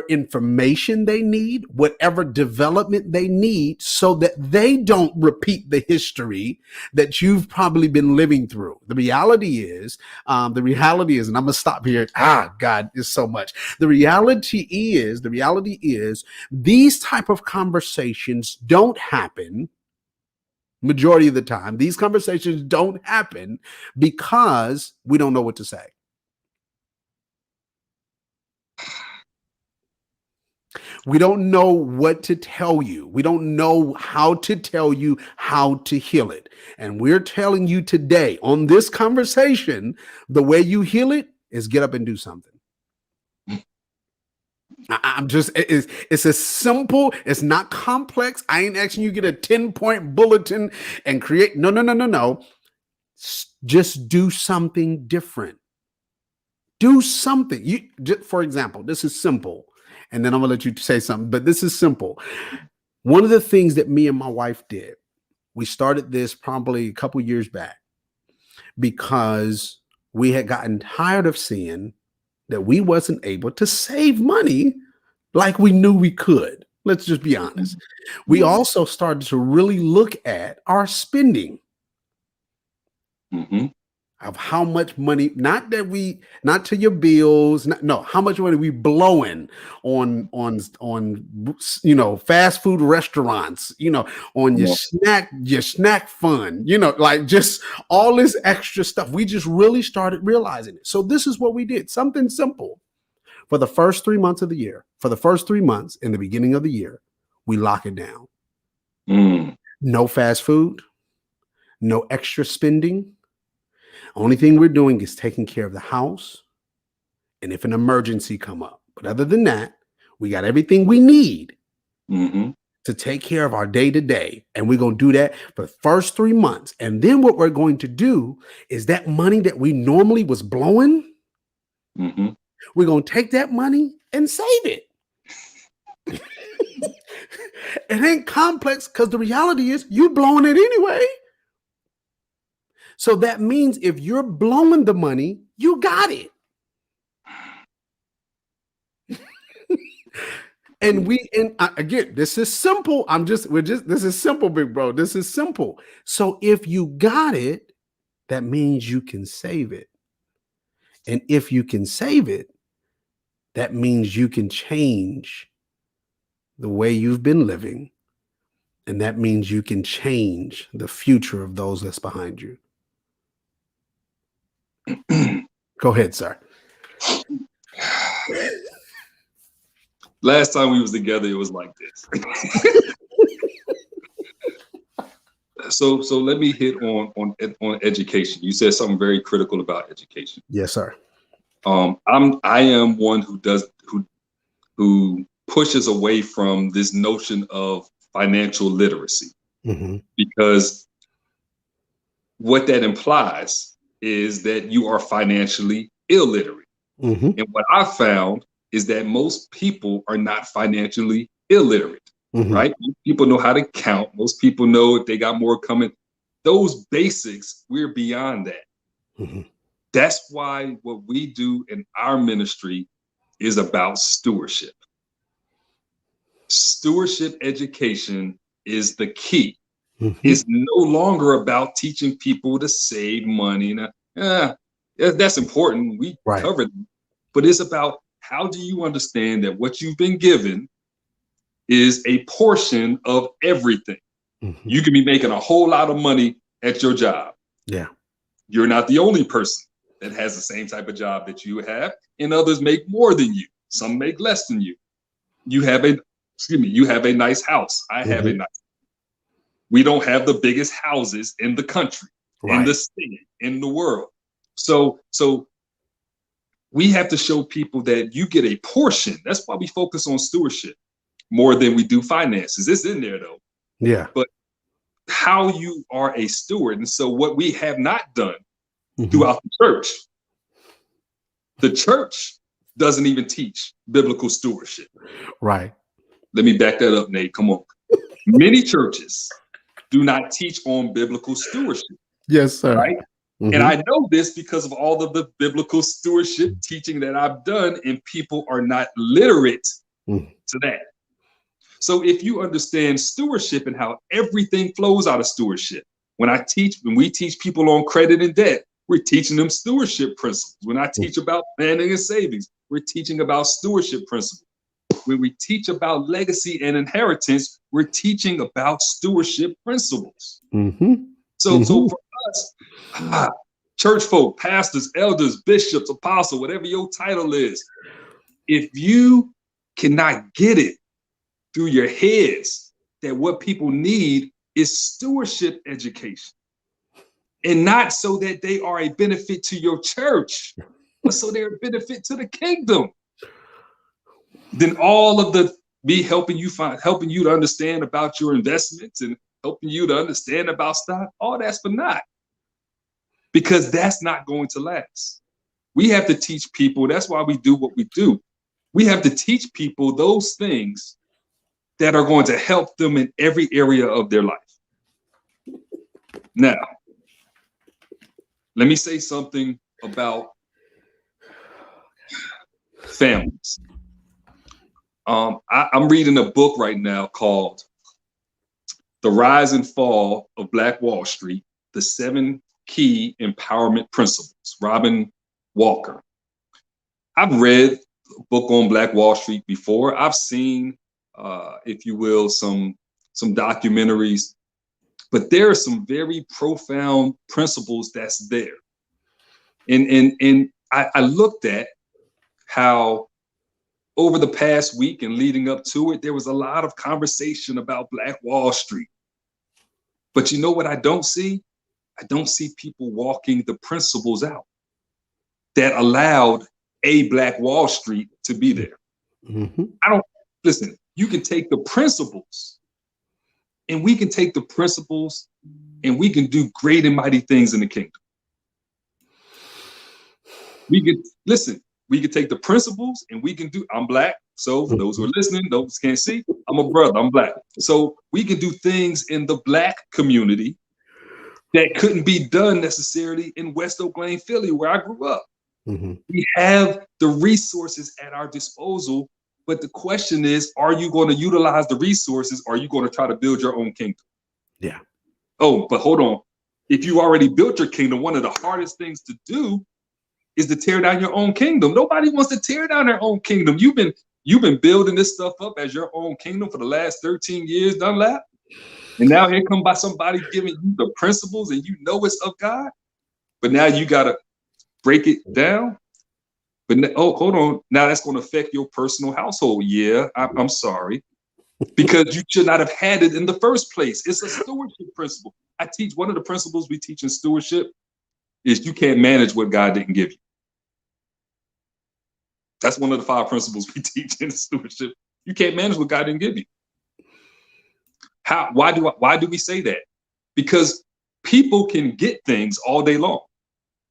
information they need, whatever development they need, so that they don't repeat the history that you've probably been living through. The reality is, and I'm gonna stop here. God, is so much. The reality is, these type of conversations don't happen. Majority of the time, these conversations don't happen because we don't know what to say. We don't know what to tell you. We don't know how to tell you how to heal it. And we're telling you today on this conversation, the way you heal it is get up and do something. I'm just, it's as simple, it's not complex. I ain't asking you to get a 10-point bulletin and create. No. Just do something different. Do something. For example, this is simple. And then I'm gonna let you say something, but this is simple. One of the things that me and my wife did, we started this probably a couple years back because we had gotten tired of seeing that we wasn't able to save money like we knew we could. Let's just be honest. We also started to really look at our spending of how much money, not to your bills, no, how much money we blowing on fast food restaurants, on your snack fund, like just all this extra stuff. We just really started realizing it. So this is what we did. Something simple. For the first 3 months of the year, for the first 3 months in the beginning of the year, we lock it down. No fast food, no extra spending. Only thing we're doing is taking care of the house and if an emergency come up. But other than that, we got everything we need to take care of our day to day. And we're going to do that for the first 3 months. And then what we're going to do is that money that we normally was blowing, we're going to take that money and save it. It ain't complex because the reality is you blowing it anyway. So that means if you're blowing the money, you got it. Again, this is simple. This is simple, big bro. This is simple. So if you got it, that means you can save it. And if you can save it, that means you can change the way you've been living. And that means you can change the future of those that's behind you. Go ahead, sir. Last time we was together, it was like this. So let me hit on education. You said something very critical about education. Yes, sir. I am one who pushes away from this notion of financial literacy, because what that implies is that you are financially illiterate. And what I found is that most people are not financially illiterate, right? Most people know how to count. Most people know if they got more coming. Those basics, we're beyond that. That's why what we do in our ministry is about stewardship. Stewardship education is the key. It's no longer about teaching people to save money. That's important. We covered it. But it's about, how do you understand that what you've been given is a portion of everything? You can be making a whole lot of money at your job. Yeah. You're not the only person that has the same type of job that you have, and others make more than you. Some make less than you. You have a nice house. I have a nice house. We don't have the biggest houses in the country, in the state, in the world. So we have to show people that you get a portion. That's why we focus on stewardship more than we do finances. It's in there though. Yeah. But how you are a steward. And so what we have not done throughout the church doesn't even teach biblical stewardship. Right. Let me back that up, Nate. Come on. Many churches do not teach on biblical stewardship. Yes, sir. Right. And I know this because of all of the biblical stewardship teaching that I've done, and people are not literate to that. So if you understand stewardship and how everything flows out of stewardship, when we teach people on credit and debt, we're teaching them stewardship principles. When I teach about planning and savings, we're teaching about stewardship principles. When we teach about legacy and inheritance, we're teaching about stewardship principles. So for us, church folk, pastors, elders, bishops, apostles, whatever your title is, if you cannot get it through your heads that what people need is stewardship education, and not so that they are a benefit to your church, but so they're a benefit to the kingdom, then all of the helping you to understand about your investments and helping you to understand about stock, all that's for naught, because that's not going to last. We have to teach people. That's why we do what we do. We have to teach people those things that are going to help them in every area of their life. Now, let me say something about families. I'm reading a book right now called The Rise and Fall of Black Wall Street, The 7 Key Empowerment Principles, Robin Walker. I've read a book on Black Wall Street before. I've seen, if you will, some documentaries, but there are some very profound principles that's there. And I looked at how over the past week and leading up to it, there was a lot of conversation about Black Wall Street. But you know what I don't see? I don't see people walking the principles out that allowed a Black Wall Street to be there. Listen, you can take the principles and we can take the principles and we can do great and mighty things in the kingdom. We can take the principles and we can do, I'm Black. So for those who are listening, those who can't see, I'm a brother, I'm Black. So we can do things in the Black community that couldn't be done necessarily in West Oak Lane, Philly, where I grew up. We have the resources at our disposal, but the question is, are you going to utilize the resources? Or are you going to try to build your own kingdom? Yeah. Oh, but hold on. If you already built your kingdom, one of the hardest things to do is to tear down your own kingdom. Nobody wants to tear down their own kingdom. You've been building this stuff up as your own kingdom for the last 13 years, Dunlap. And now here come by somebody giving you the principles and you know it's of God, but now you got to break it down. But hold on. Now that's going to affect your personal household. Yeah, I'm sorry. Because you should not have had it in the first place. It's a stewardship principle. I teach, one of the principles we teach in stewardship is you can't manage what God didn't give you. That's one of the 5 principles we teach in stewardship. You can't manage what God didn't give you. Why do we say that? Because people can get things all day long,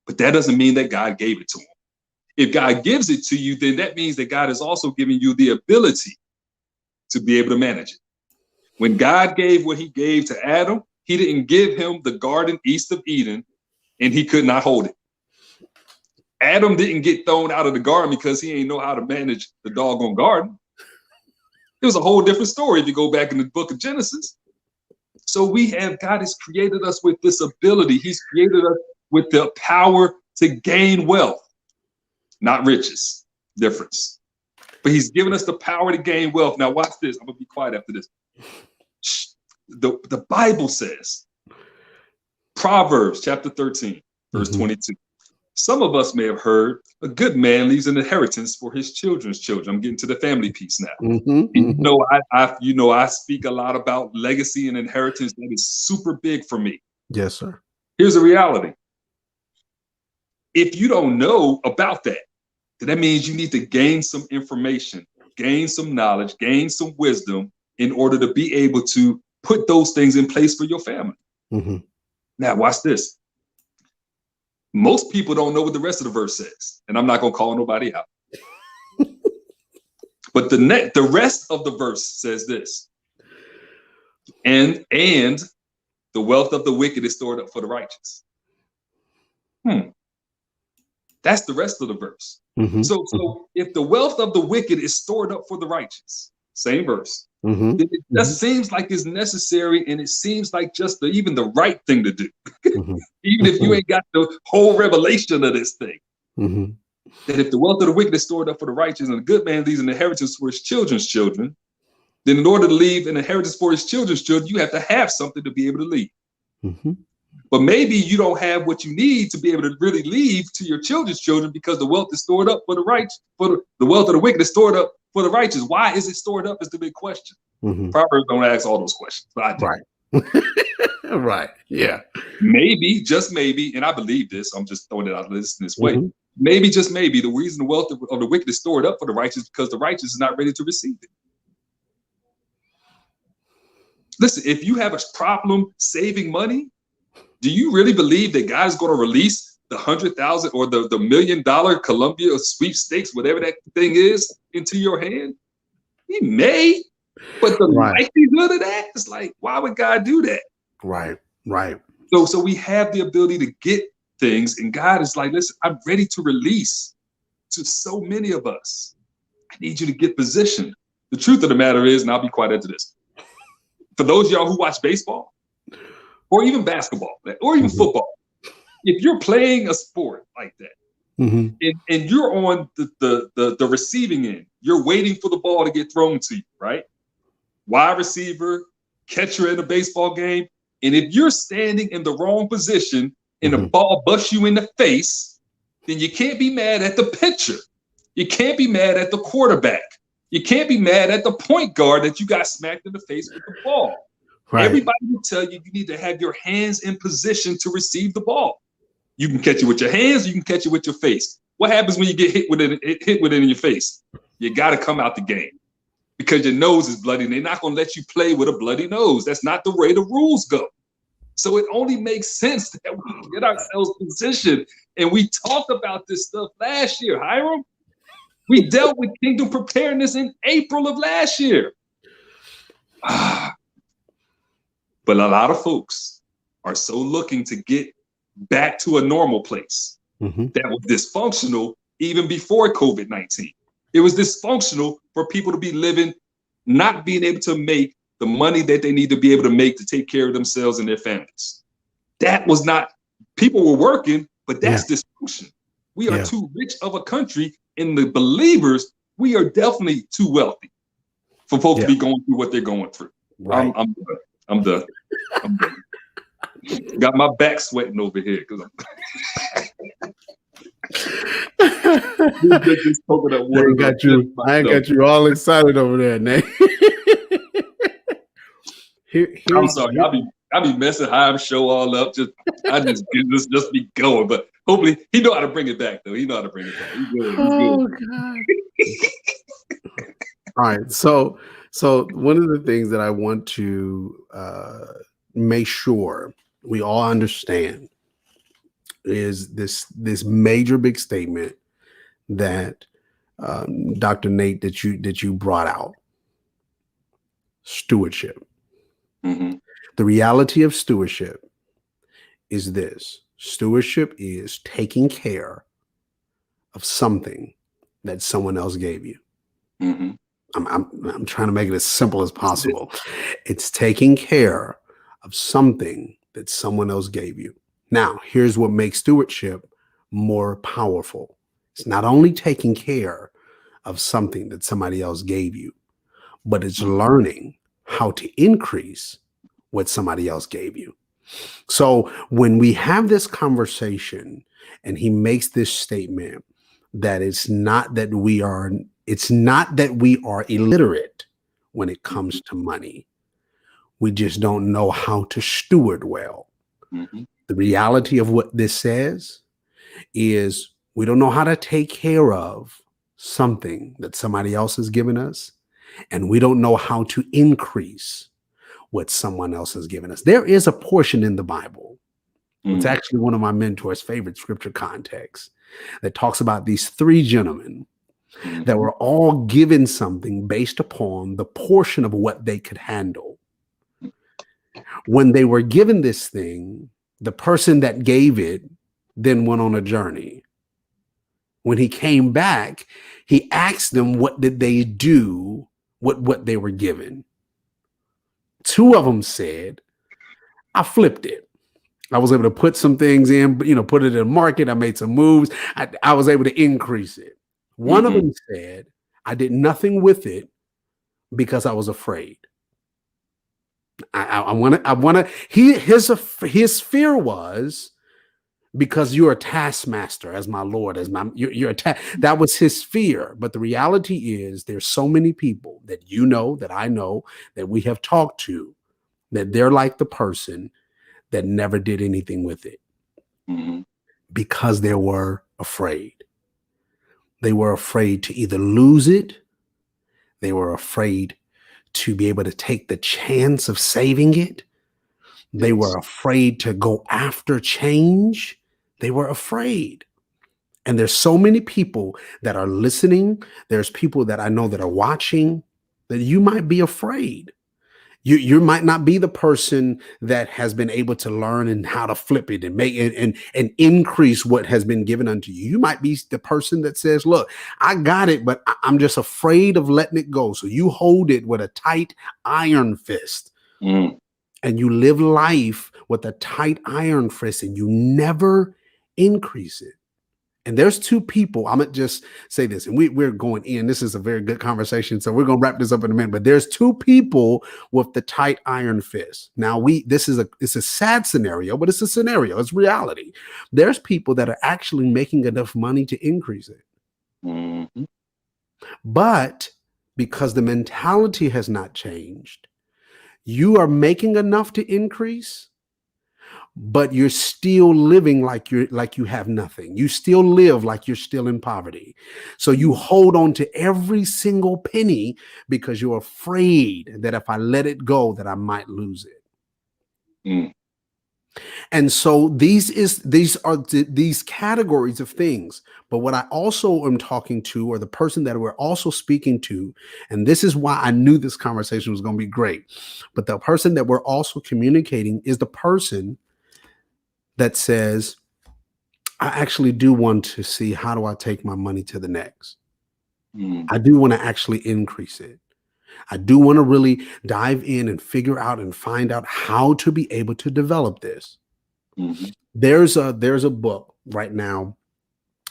but that doesn't mean that God gave it to them. If God gives it to you, then that means that God is also giving you the ability to be able to manage it. When God gave what he gave to Adam, he didn't give him the garden east of Eden and he could not hold it. Adam didn't get thrown out of the garden because he ain't know how to manage the doggone garden. It was a whole different story if you go back in the book of Genesis. So God has created us with this ability. He's created us with the power to gain wealth, not riches, difference. But he's given us the power to gain wealth. Now watch this. I'm gonna be quiet after this. The Bible says, Proverbs chapter 13, verse 22. Some of us may have heard a good man leaves an inheritance for his children's children. I'm getting to the family piece now. I speak a lot about legacy and inheritance. That is super big for me. Yes, sir. Here's the reality. If you don't know about that, then that means you need to gain some information, gain some knowledge, gain some wisdom in order to be able to put those things in place for your family. Now, watch this. Most people don't know what the rest of the verse says, and I'm not going to call nobody out. But the rest of the verse says this. And the wealth of the wicked is stored up for the righteous. That's the rest of the verse. So if the wealth of the wicked is stored up for the righteous, same verse, then it just seems like it's necessary, and it seems like just even the right thing to do. Even if you ain't got the whole revelation of this thing. That if the wealth of the wicked is stored up for the righteous and the good man leaves an inheritance for his children's children, then in order to leave an inheritance for his children's children, you have to have something to be able to leave. But maybe you don't have what you need to be able to really leave to your children's children because the wealth is stored up for the righteous. The wealth of the wicked is stored up for the righteous. Why is it stored up is the big question. Proverbs don't ask all those questions, but I do. Right. Right. Yeah. Maybe, just maybe, and I believe this, I'm just throwing it out this way. Maybe, just maybe, the reason the wealth of the wicked is stored up for the righteous is because the righteous is not ready to receive it. Listen, if you have a problem saving money, do you really believe that God is going to release the 100,000 or the $1 million Columbia sweepstakes, whatever that thing is, into your hand? He may, but the likelihood of that is like, why would God do that? Right. Right. So we have the ability to get things, and God is like, listen, I'm ready to release to so many of us. I need you to get positioned. the truth of the matter is, and I'll be quiet after this, for those of y'all who watch baseball or even basketball or even football, if you're playing a sport like that, and you're on the receiving end, you're waiting for the ball to get thrown to you, right? Wide receiver, catcher in a baseball game. And if you're standing in the wrong position and the ball busts you in the face, then you can't be mad at the pitcher. You can't be mad at the quarterback. You can't be mad at the point guard that you got smacked in the face with the ball. Right. Everybody will tell you need to have your hands in position to receive the ball. You can catch it with your hands, you can catch it with your face. What happens when you get hit with it in your face? You got to come out the game because your nose is bloody and they're not going to let you play with a bloody nose. That's not the way the rules go. So it only makes sense that we get ourselves positioned. And we talked about this stuff last year, Hiram. We dealt with kingdom preparedness in April of last year. But a lot of folks are so looking to get back to a normal place that was dysfunctional even before COVID-19. It was dysfunctional for people to be living, not being able to make the money that they need to be able to make to take care of themselves and their families. That was not, people were working, but that's dysfunction. We are too rich of a country, and the believers, we are definitely too wealthy for folks to be going through what they're going through. Right. I'm done. Got my back sweating over here because I got you all excited over there, Nate. I'm sorry, I be messing Hiram show all up. I just be going, but hopefully he know how to bring it back though. He know how to bring it back. He's good. God. All right, so one of the things that I want to make sure we all understand is this major big statement that Dr. Nate that you brought out: stewardship. The reality of stewardship is this: stewardship is taking care of something that someone else gave you. I'm trying to make it as simple as possible. It's taking care of something that someone else gave you. Now, here's what makes stewardship more powerful. It's not only taking care of something that somebody else gave you, but it's learning how to increase what somebody else gave you. So when we have this conversation and he makes this statement that it's not that we are illiterate when it comes to money. We just don't know how to steward well. The reality of what this says is we don't know how to take care of something that somebody else has given us, and we don't know how to increase what someone else has given us. There is a portion in the Bible. It's actually one of my mentor's favorite scripture contexts that talks about these three gentlemen that were all given something based upon the portion of what they could handle. When they were given this thing, the person that gave it then went on a journey. When he came back, he asked them, what did they do with what they were given? Two of them said, I flipped it. I was able to put some things in, put it in the market. I made some moves. I was able to increase it. One of them said, I did nothing with it because I was afraid. His fear was because you're a taskmaster as my Lord, that was his fear. But the reality is there's so many people that that I know, that we have talked to, that they're like the person that never did anything with it because they were afraid. They were afraid to either lose it. They were afraid to be able to take the chance of saving it. They were afraid to go after change. They were afraid. And there's so many people that are listening. There's people that I know that are watching, that you might be afraid. You might not be the person that has been able to learn and how to flip it and make it and increase what has been given unto you. You might be the person that says, look, I got it, but I'm just afraid of letting it go. So you hold it with a tight iron fist. And you live life with a tight iron fist and you never increase it. And there's two people. I'm going to just say this, and we're going in. This is a very good conversation. So we're going to wrap this up in a minute. But there's two people with the tight iron fist. Now, it's a sad scenario, but it's a scenario. It's reality. There's people that are actually making enough money to increase it. Mm-hmm. But because the mentality has not changed, you are making enough to increase, but you're still living like you have nothing. You still live like you're still in poverty. So you hold on to every single penny because you're afraid that if I let it go, that I might lose it. And so these are these categories of things. But what I also am talking to, or the person that we're also speaking to, and this is why I knew this conversation was going to be great. But the person that we're also communicating is the person that says, I actually do want to see, how do I take my money to the next? I do want to actually increase it. I do want to really dive in and figure out and find out how to be able to develop this. There's a book right now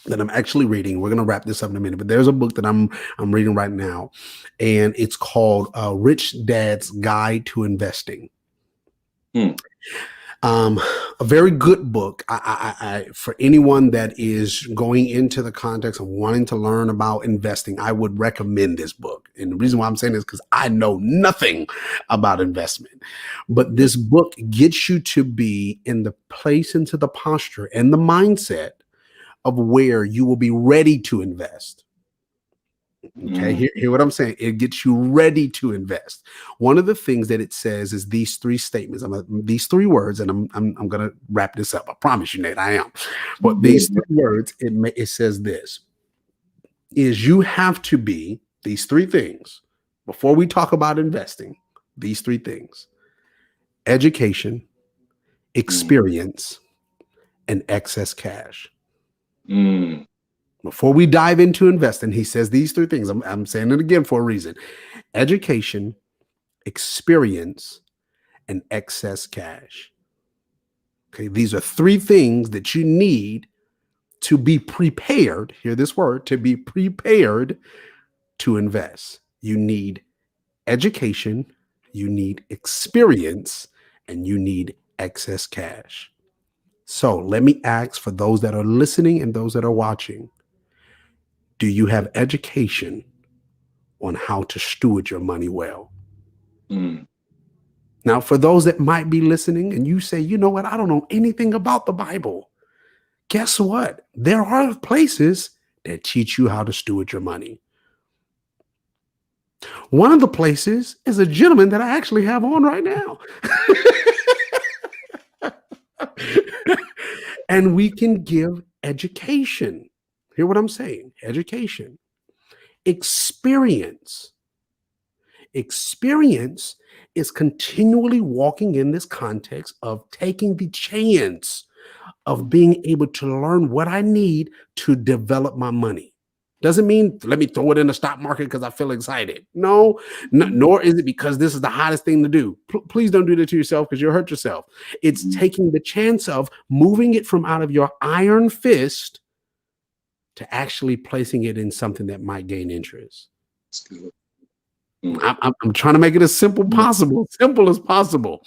that I'm actually reading. We're going to wrap this up in a minute, but there's a book that I'm reading right now, and it's called Rich Dad's Guide to Investing. A very good book. I for anyone that is going into the context of wanting to learn about investing, I would recommend this book. And the reason why I'm saying this is because I know nothing about investment, but this book gets you to be in the place, into the posture and the mindset of where you will be ready to invest. Okay, hear what I'm saying. It gets you ready to invest. One of the things that it says is these three statements. These three words, and I'm going to wrap this up. I promise you, Nate, I am. But these three words, it says this, is you have to be these three things before we talk about investing. These three things: education, experience, and excess cash. Before we dive into investing, he says these three things. I'm saying it again for a reason: education, experience, and excess cash. Okay, these are three things that you need to be prepared. Hear this word: to be prepared to invest. You need education, you need experience, and you need excess cash. So let me ask, for those that are listening and those that are watching, do you have education on how to steward your money well? Now, for those that might be listening and you say, you know what, I don't know anything about the Bible. Guess what? There are places that teach you how to steward your money. One of the places is a gentleman that I actually have on right now. And we can give education. Hear what I'm saying? Education. Experience. Experience is continually walking in this context of taking the chance of being able to learn what I need to develop my money. Doesn't mean let me throw it in the stock market because I feel excited. No, nor is it because this is the hottest thing to do. Please don't do that to yourself because you'll hurt yourself. It's taking the chance of moving it from out of your iron fist to actually placing it in something that might gain interest. I'm trying to make it as simple as possible.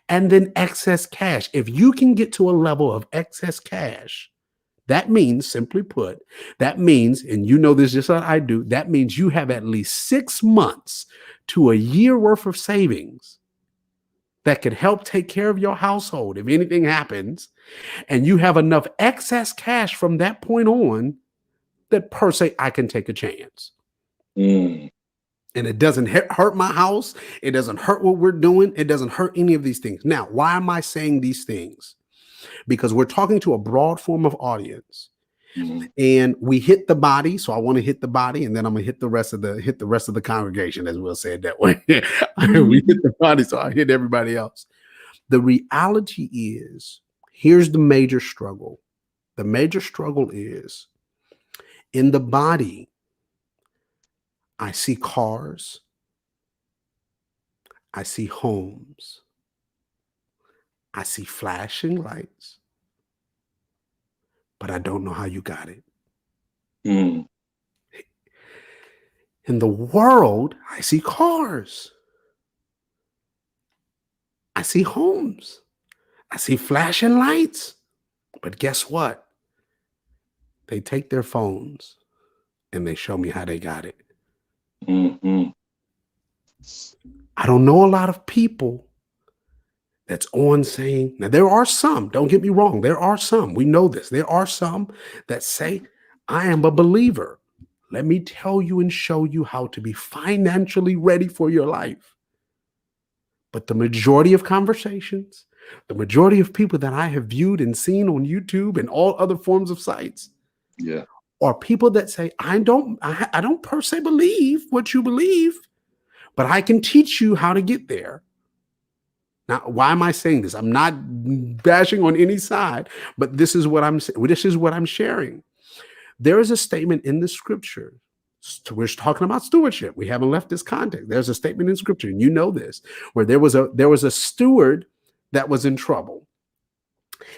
And then excess cash. If you can get to a level of excess cash, that means, simply put, that means, and you know this just like I do, that means you have at least 6 months to a year worth of savings that could help take care of your household if anything happens. And you have enough excess cash from that point on that per se, I can take a chance. And it doesn't hurt my house. It doesn't hurt what we're doing. It doesn't hurt any of these things. Now, why am I saying these things? Because we're talking to a broad form of audience. And we hit the body. So I want to hit the body, and then I'm gonna hit the rest of the congregation, as we'll say it that way. We hit the body, so I hit everybody else. The reality is, here's the major struggle. The major struggle is in the body. I see cars. I see homes. I see flashing lights, but I don't know how you got it. In the world, I see cars. I see homes. I see flashing lights. But guess what? They take their phones and they show me how they got it. I don't know a lot of people that's on saying, now there are some, don't get me wrong, there are some, we know this, there are some that say, I am a believer. Let me tell you and show you how to be financially ready for your life. But the majority of conversations, the majority of people that I have viewed and seen on YouTube and all other forms of sites, are people that say, I don't per se believe what you believe, but I can teach you how to get there. Now, why am I saying this? I'm not bashing on any side, but this is what I'm sharing. There is a statement in the scripture. We're talking about stewardship. We haven't left this context. There's a statement in scripture, and you know this, where there was a steward that was in trouble.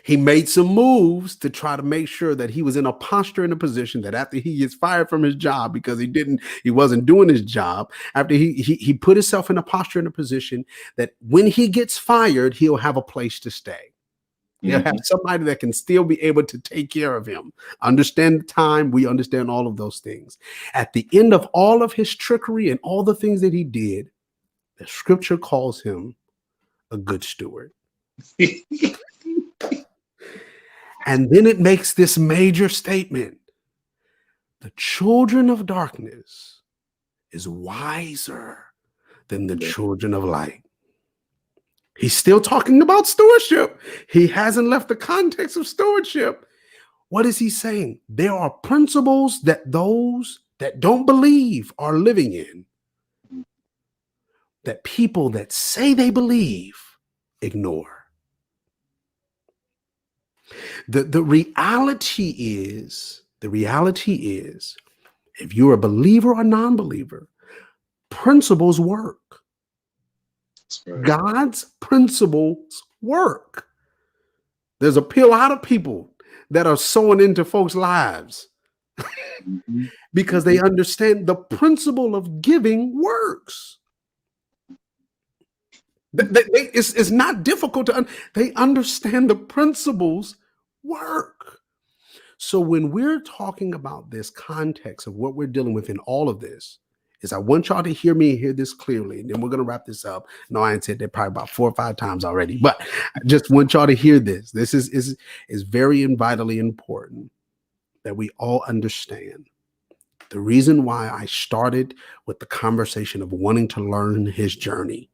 He made some moves to try to make sure that he was in a posture, in a position that after he gets fired from his job because he wasn't doing his job, after he put himself in a posture, in a position that when he gets fired, he'll have a place to stay. He'll have somebody that can still be able to take care of him. Understand the time. We understand all of those things. At the end of all of his trickery and all the things that he did, the scripture calls him a good steward. And then it makes this major statement. The children of darkness is wiser than the children of light. He's still talking about stewardship. He hasn't left the context of stewardship. What is he saying? There are principles that those that don't believe are living in, that people that say they believe ignore. The reality is, if you're a believer or non-believer, principles work. Right. God's principles work. There's a lot of people that are sowing into folks' lives because they understand the principle of giving works. It's not difficult to they understand the principles work. So when we're talking about this context of what we're dealing with in all of this, is I want y'all to hear me and hear this clearly, and then we're going to wrap this up. No, I ain't said that probably about 4 or 5 times already, but I just want y'all to hear this. This is very and vitally important that we all understand. The reason why I started with the conversation of wanting to learn his journey,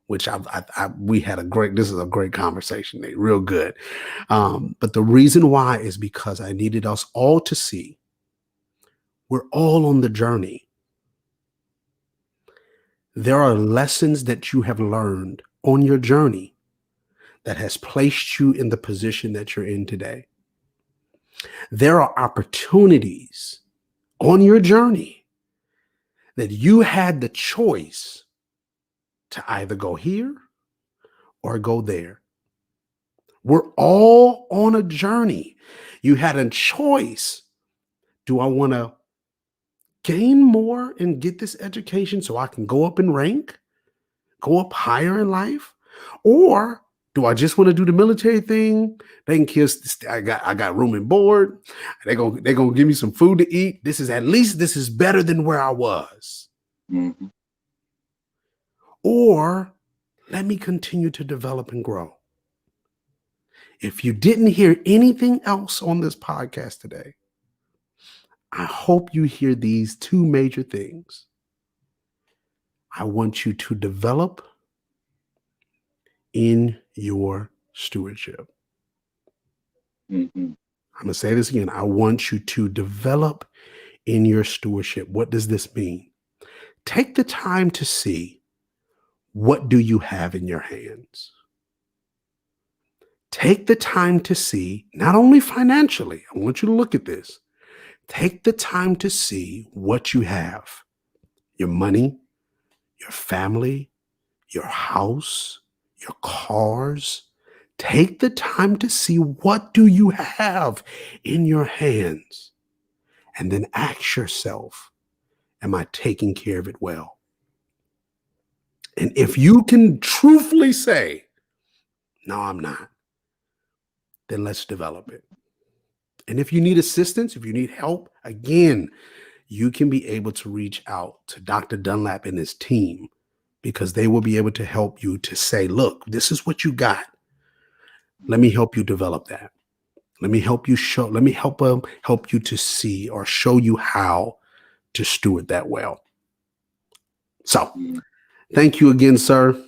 which we had this is a great conversation, Nate, real good. But the reason why is because I needed us all to see we're all on the journey. There are lessons that you have learned on your journey that has placed you in the position that you're in today. There are opportunities on your journey that you had the choice to either go here or go there. We're all on a journey. You had a choice. Do I want to gain more and get this education so I can go up in rank, go up higher in life? Or do I just want to do the military thing? They can kiss. I got room and board. They're gonna give me some food to eat. This is better than where I was. Mm-hmm. Or let me continue to develop and grow. If you didn't hear anything else on this podcast today, I hope you hear these 2 major things. I want you to develop in your stewardship. Mm-hmm. I'm going to say this again. I want you to develop in your stewardship. What does this mean? Take the time to see, what do you have in your hands? Take the time to see, not only financially, I want you to look at this. Take the time to see what you have. Your money, your family, your house, your cars. Take the time to see, what do you have in your hands? And then ask yourself, am I taking care of it well? And if you can truthfully say, no, I'm not, then let's develop it. And if you need assistance, if you need help, again, you can be able to reach out to Dr. Dunlap and his team, because they will be able to help you to say, look, this is what you got. Let me help you develop that. Let me help you help you to see or show you how to steward that well. So thank you again, sir.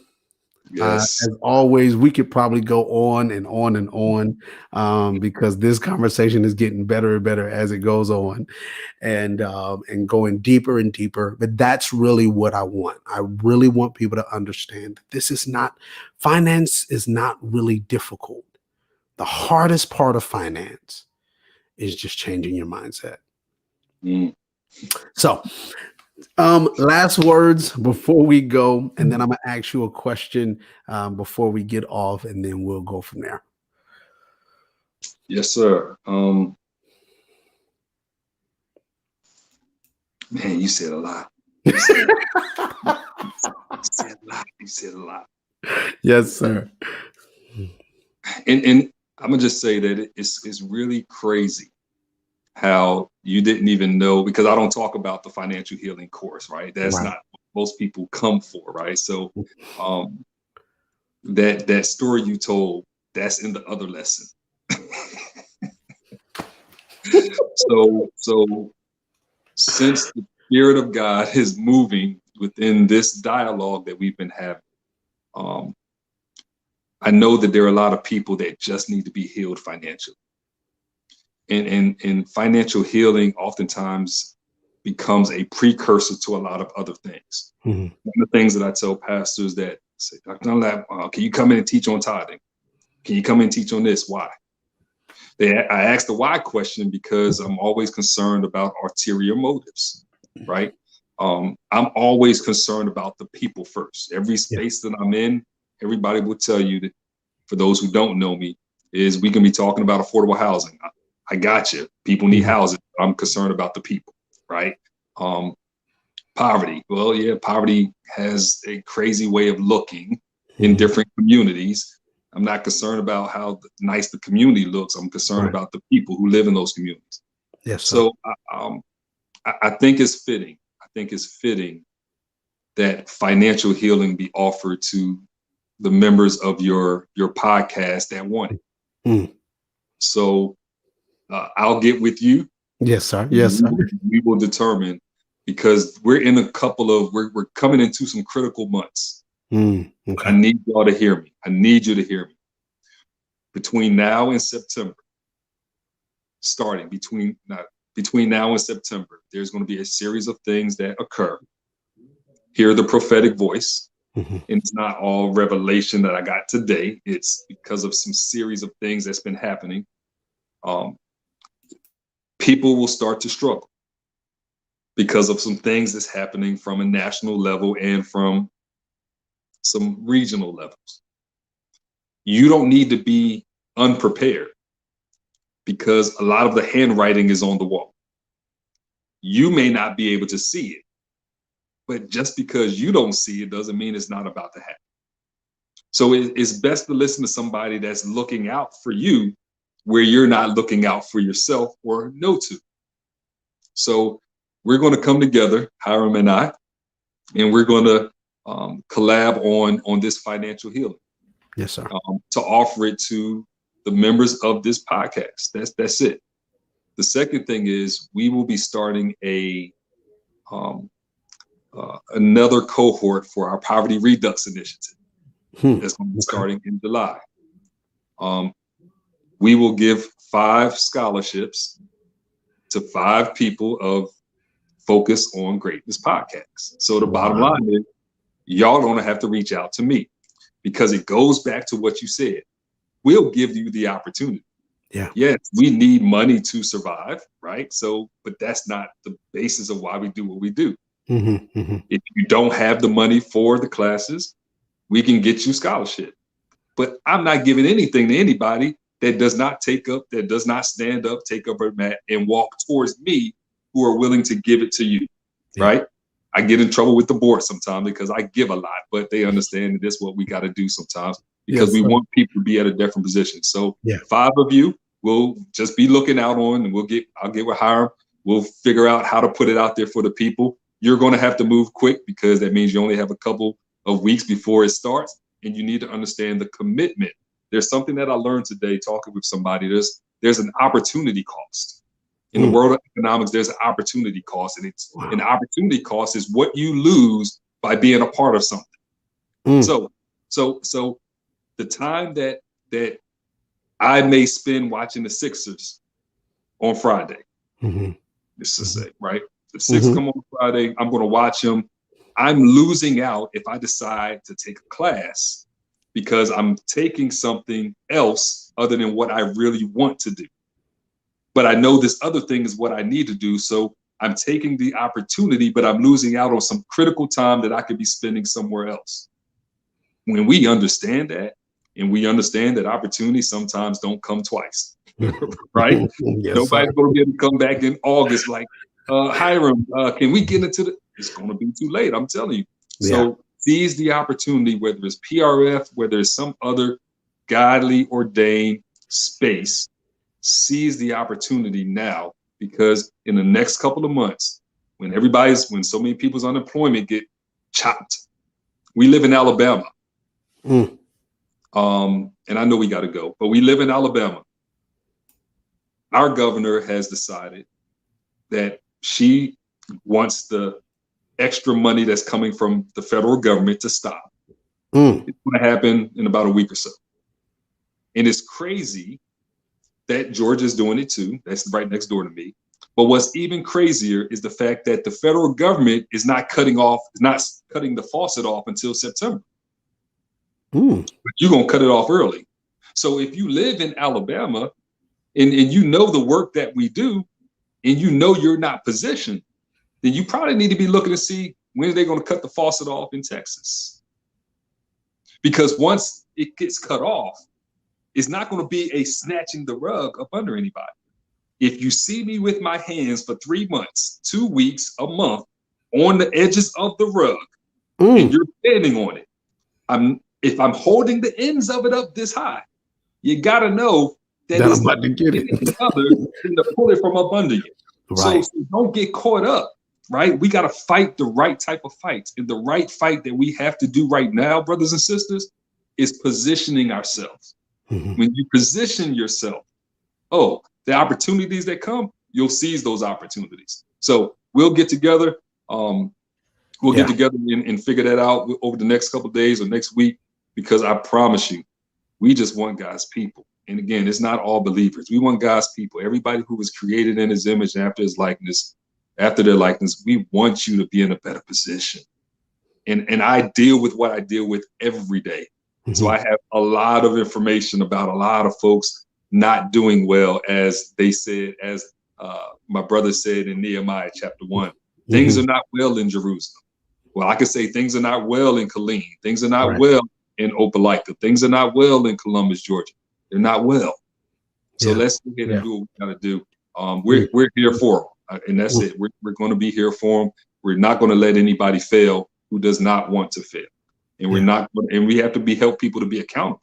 Yes. As always, we could probably go on and on and on, because this conversation is getting better and better as it goes on, and going deeper and deeper. But that's really what I want. I really want people to understand that finance is not really difficult. The hardest part of finance is just changing your mindset. So, last words before we go, and then I'm gonna ask you a question before we get off, and then we'll go from there. Yes, sir. Man, you said a lot. You said a lot. Yes, sir. And I'm gonna just say that it's really crazy how you didn't even know, because I don't talk about the financial healing course, right? That's not what most people come for, right? So that story you told, that's in the other lesson. So since the Spirit of God is moving within this dialogue that we've been having, I know that there are a lot of people that just need to be healed financially. And financial healing oftentimes becomes a precursor to a lot of other things. One of the things that I tell pastors that say, Dr. Dunlap, can you come in and teach on tithing? Can you come in and teach on this? Why? I ask the why question because I'm always concerned about ulterior motives, right? I'm always concerned about the people first. Every space that I'm in, everybody will tell you that, for those who don't know me, is we can be talking about affordable housing. I got you. People need housing. I'm concerned about the people, right? Poverty. Well, yeah, poverty has a crazy way of looking in different communities. I'm not concerned about how nice the community looks. I'm concerned about the people who live in those communities. Yes. Sir. So I think it's fitting. I think it's fitting that financial healing be offered to the members of your podcast that want it. So I'll get with you. Yes, sir. Yes, sir. We will determine, because we're in a couple of, we're coming into some critical months. Okay. I need y'all to hear me. I need you to hear me. Between now and September, starting between now and September, there's going to be a series of things that occur. Hear the prophetic voice. And it's not all revelation that I got today. It's because of some series of things that's been happening. People will start to struggle because of some things that's happening from a national level and from some regional levels. You don't need to be unprepared, because a lot of the handwriting is on the wall. You may not be able to see it, but just because you don't see it doesn't mean it's not about to happen. So it's best to listen to somebody that's looking out for you where you're not looking out for yourself or know to. So we're going to come together, Hiram and I, and we're going to collab on this financial healing. Yes, sir. To offer it to the members of this podcast. That's it. The second thing is we will be starting another cohort for our poverty redux initiative. That's going to be starting in July. We will give 5 scholarships to 5 people of Focus on Greatness podcast. So the bottom line is, y'all don't have to reach out to me, because it goes back to what you said. We'll give you the opportunity. Yeah. Yes, we need money to survive, right? So, but that's not the basis of why we do what we do. If you don't have the money for the classes, we can get you scholarship. But I'm not giving anything to anybody that does not stand up, take up a mat and walk towards me, who are willing to give it to you, right? I get in trouble with the board sometimes because I give a lot, but they understand that this is what we got to do sometimes, because we want people to be at a different position. So 5 of you will just be looking out on, and I'll get with Hiram. We'll figure out how to put it out there for the people. You're going to have to move quick, because that means you only have a couple of weeks before it starts, and you need to understand the commitment. There's something that I learned today talking with somebody. There's an opportunity cost. In the world of economics, there's an opportunity cost, and an opportunity cost is what you lose by being a part of something. So the time that I may spend watching the Sixers on Friday, just to say, right? The Sixers come on Friday, I'm going to watch them. I'm losing out if I decide to take a class, because I'm taking something else other than what I really want to do. But I know this other thing is what I need to do. So I'm taking the opportunity, but I'm losing out on some critical time that I could be spending somewhere else. When we understand that, and we understand that opportunities sometimes don't come twice, right? Nobody's going to be able to come back in August like, Hiram, can we get into it's going to be too late, I'm telling you. So seize the opportunity, whether it's PRF, whether it's some other godly ordained space. Seize the opportunity now, because in the next couple of months, when so many people's unemployment get chopped, we live in Alabama. And I know we got to go, but we live in Alabama. Our governor has decided that she wants the extra money that's coming from the federal government to stop. It's going to happen in about a week or so. And it's crazy that Georgia's doing it too. That's right next door to me. But what's even crazier is the fact that the federal government is not cutting the faucet off until September. But you're going to cut it off early. So if you live in Alabama and you know the work that we do, and you know you're not positioned, then you probably need to be looking to see when they're going to cut the faucet off in Texas. Because once it gets cut off, it's not going to be a snatching the rug up under anybody. If you see me with my hands for 3 months, 2 weeks, a month on the edges of the rug, and you're standing on it, if I'm holding the ends of it up this high, you got to know that it's about to get it. Other than to pull it from up under you. Right. So don't get caught up, right? We got to fight the right type of fights. And the right fight that we have to do right now, brothers and sisters, is positioning ourselves. When you position yourself, the opportunities that come, you'll seize those opportunities. So we'll get together. We'll get together and figure that out over the next couple of days or next week, because I promise you, we just want God's people. And again, it's not all believers. We want God's people. Everybody who was created in his image and after his likeness, after their likeness, we want you to be in a better position. And I deal with what I deal with every day. So I have a lot of information about a lot of folks not doing well, as they said, as my brother said in Nehemiah chapter 1. Things are not well in Jerusalem. Well, I could say things are not well in Killeen. Things are not well in Opelika. Things are not well in Columbus, Georgia. They're not well. So let's go ahead and do what we got to do. We're here for them, and that's it. We're going to be here for them. We're not going to let anybody fail who does not want to fail. And we're not, and we have to help people to be accountable,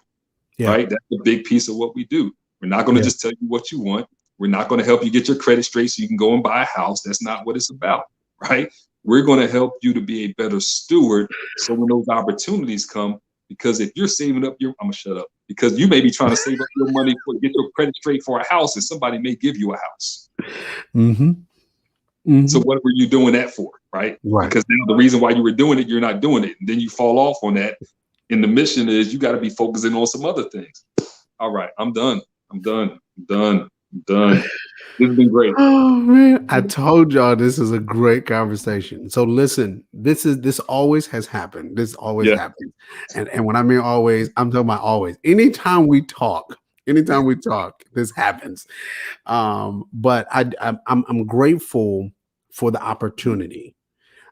right? That's a big piece of what we do. We're not going to just tell you what you want. We're not going to help you get your credit straight so you can go and buy a house. That's not what it's about, right? We're going to help you to be a better steward. So when those opportunities come, because if you're saving up I'm gonna shut up, because you may be trying to save up your money to get your credit straight for a house, and somebody may give you a house. So what were you doing that for, right? Because now the reason why you were doing it, you're not doing it. And then you fall off on that. And the mission is you got to be focusing on some other things. All right, I'm done. Done. This has been great. Oh man, I told y'all this is a great conversation. So listen, this always has happened. This always Yeah. happens. And when I mean always, I'm talking about always. Anytime we talk, this happens. But I'm grateful for the opportunity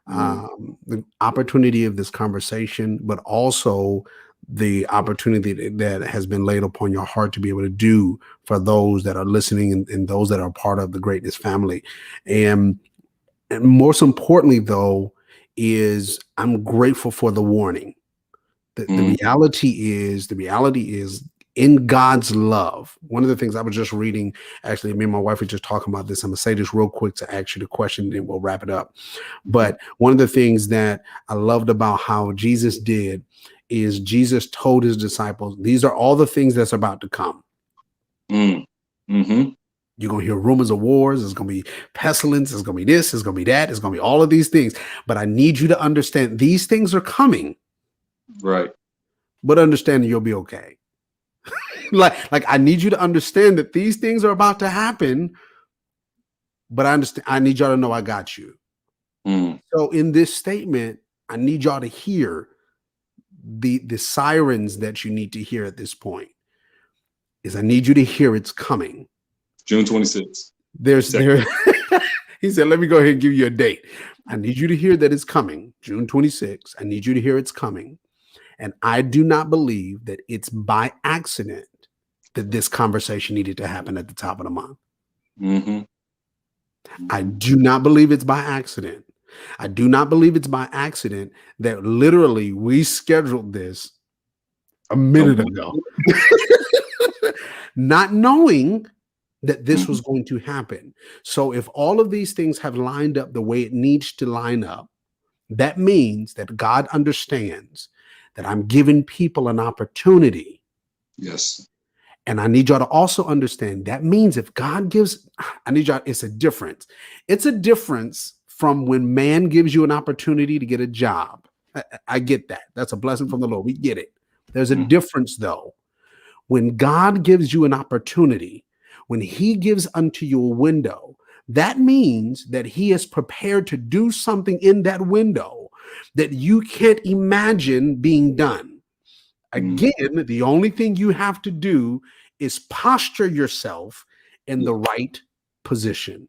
of this conversation, but also the opportunity that has been laid upon your heart to be able to do for those that are listening and those that are part of the Greatness family. And most importantly, though, is I'm grateful for the warning. The reality is in God's love. One of the things I was just reading, actually, me and my wife were just talking about this. I'm gonna say this real quick to ask you the question, and we'll wrap it up. But one of the things that I loved about how Jesus did is Jesus told his disciples, these are all the things that's about to come. Mm-hmm. You're going to hear rumors of wars. There's going to be pestilence. There's going to be this. There's going to be that. There's going to be all of these things. But I need you to understand these things are coming. Right. But understand you'll be okay. like I need you to understand that these things are about to happen. But I need y'all to know I got you. So in this statement, I need y'all to hear the sirens that you need to hear at this point. I need you to hear it's coming. June 26th. He said, let me go ahead and give you a date. I need you to hear that it's coming. June 26th. I need you to hear it's coming. And I do not believe that it's by accident that this conversation needed to happen at the top of the month. Mm-hmm. I do not believe it's by accident. I do not believe it's by accident that literally we scheduled this a minute ago, not knowing that this was going to happen. So if all of these things have lined up the way it needs to line up, that means that God understands that I'm giving people an opportunity. Yes. And I need y'all to also understand that means if God gives, I need y'all, it's a difference. It's a difference from when man gives you an opportunity to get a job. I get that. That's a blessing from the Lord. We get it. There's a difference though. When God gives you an opportunity, when he gives unto you a window, that means that he is prepared to do something in that window that you can't imagine being done. Again, the only thing you have to do is posture yourself in the right position.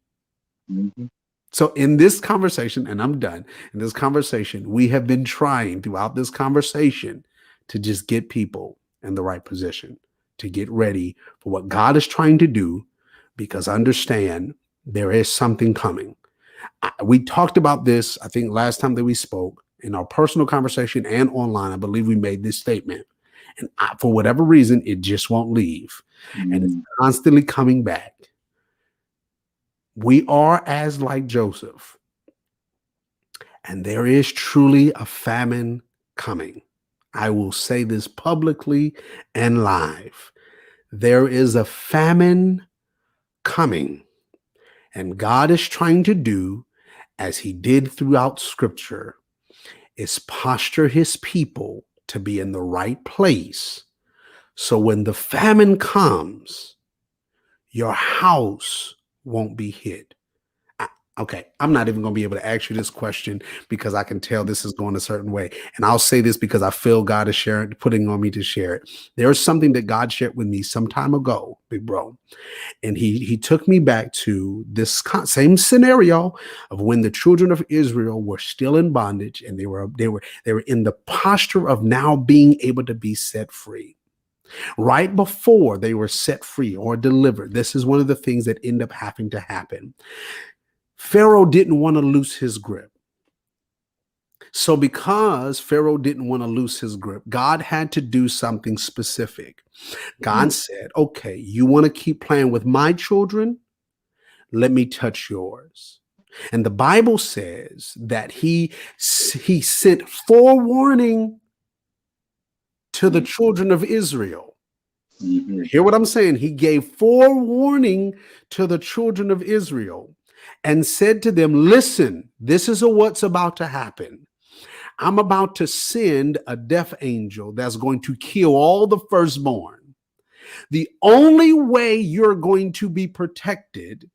So in this conversation, and I'm done, in this conversation, we have been trying throughout this conversation to just get people in the right position, to get ready for what God is trying to do, because understand there is something coming. We talked about this, I think, last time that we spoke in our personal conversation and online. I believe we made this statement. And for whatever reason, it just won't leave. And it's constantly coming back. We are as like Joseph. And there is truly a famine coming. I will say this publicly and live. There is a famine coming. And God is trying to do, as he did throughout scripture, is posture his people to be in the right place. So when the famine comes, your house won't be hit. Okay, I'm not even going to be able to ask you this question because I can tell this is going a certain way. And I'll say this because I feel God is putting on me to share it. There is something that God shared with me some time ago, big bro. And he took me back to this same scenario of when the children of Israel were still in bondage, and they were in the posture of now being able to be set free. Right before they were set free or delivered, this is one of the things that end up having to happen. Pharaoh didn't want to lose his grip. So because Pharaoh didn't want to lose his grip, God had to do something specific. God said, okay, you want to keep playing with my children? Let me touch yours. And the Bible says that he sent forewarning to the children of Israel. Hear what I'm saying? He gave forewarning to the children of Israel and said to them, listen, this is what's about to happen. I'm about to send a death angel that's going to kill all the firstborn. The only way you're going to be protected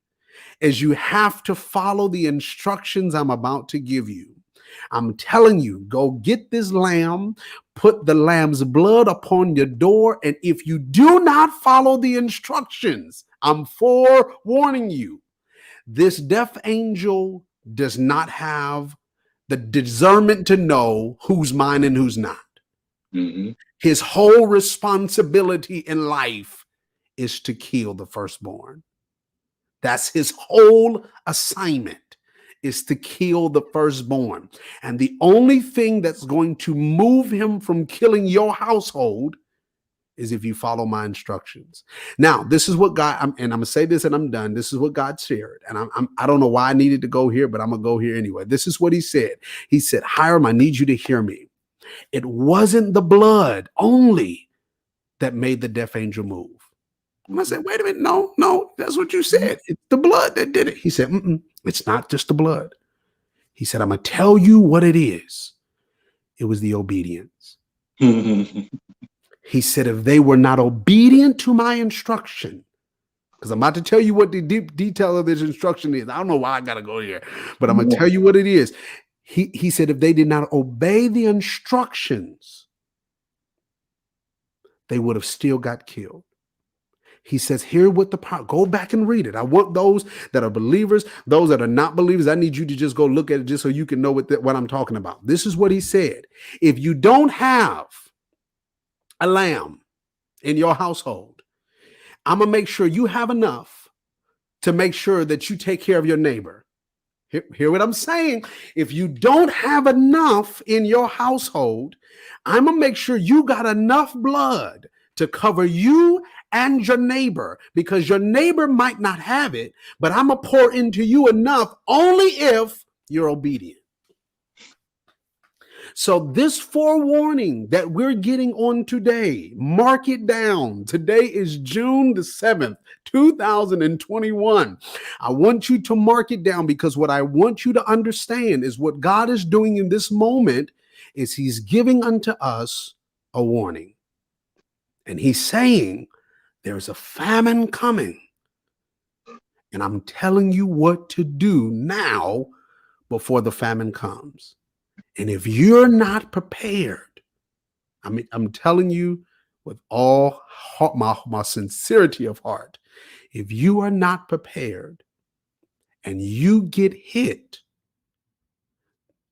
is you have to follow the instructions I'm about to give you. I'm telling you, go get this lamb, put the lamb's blood upon your door, and if you do not follow the instructions, I'm forewarning you, this death angel does not have the discernment to know who's mine and who's not. Mm-hmm. His whole responsibility in life is to kill the firstborn. That's his whole assignment, is to kill the firstborn. And the only thing that's going to move him from killing your household is if you follow my instructions. Now, this is what God, and I'm going to say this and I'm done. This is what God shared. And I don't know why I needed to go here, but I'm going to go here anyway. This is what he said. He said, Hiram, I need you to hear me. It wasn't the blood only that made the death angel move. And I said, wait a minute. No, that's what you said. It's the blood that did it. He said, it's not just the blood. He said, I'm going to tell you what it is. It was the obedience. He said, if they were not obedient to my instruction, because I'm about to tell you what the deep detail of this instruction is. I don't know why I got to go here, but I'm going to tell you what it is. He said, if they did not obey the instructions, they would have still got killed. He says, here what the power, go back and read it. I want those that are believers, those that are not believers. I need you to just go look at it just so you can know what I'm talking about. This is what he said. If you don't have a lamb in your household, I'm going to make sure you have enough to make sure that you take care of your neighbor. Hear what I'm saying? If you don't have enough in your household, I'm going to make sure you got enough blood to cover you and your neighbor, because your neighbor might not have it, but I'm going to pour into you enough only if you're obedient. So this forewarning that we're getting on today, mark it down. Today is June the 7th, 2021. I want you to mark it down, because what I want you to understand is what God is doing in this moment is he's giving unto us a warning. And he's saying there's a famine coming. And I'm telling you what to do now before the famine comes. And if you're not prepared, I'm telling you with all heart, my sincerity of heart, if you are not prepared and you get hit,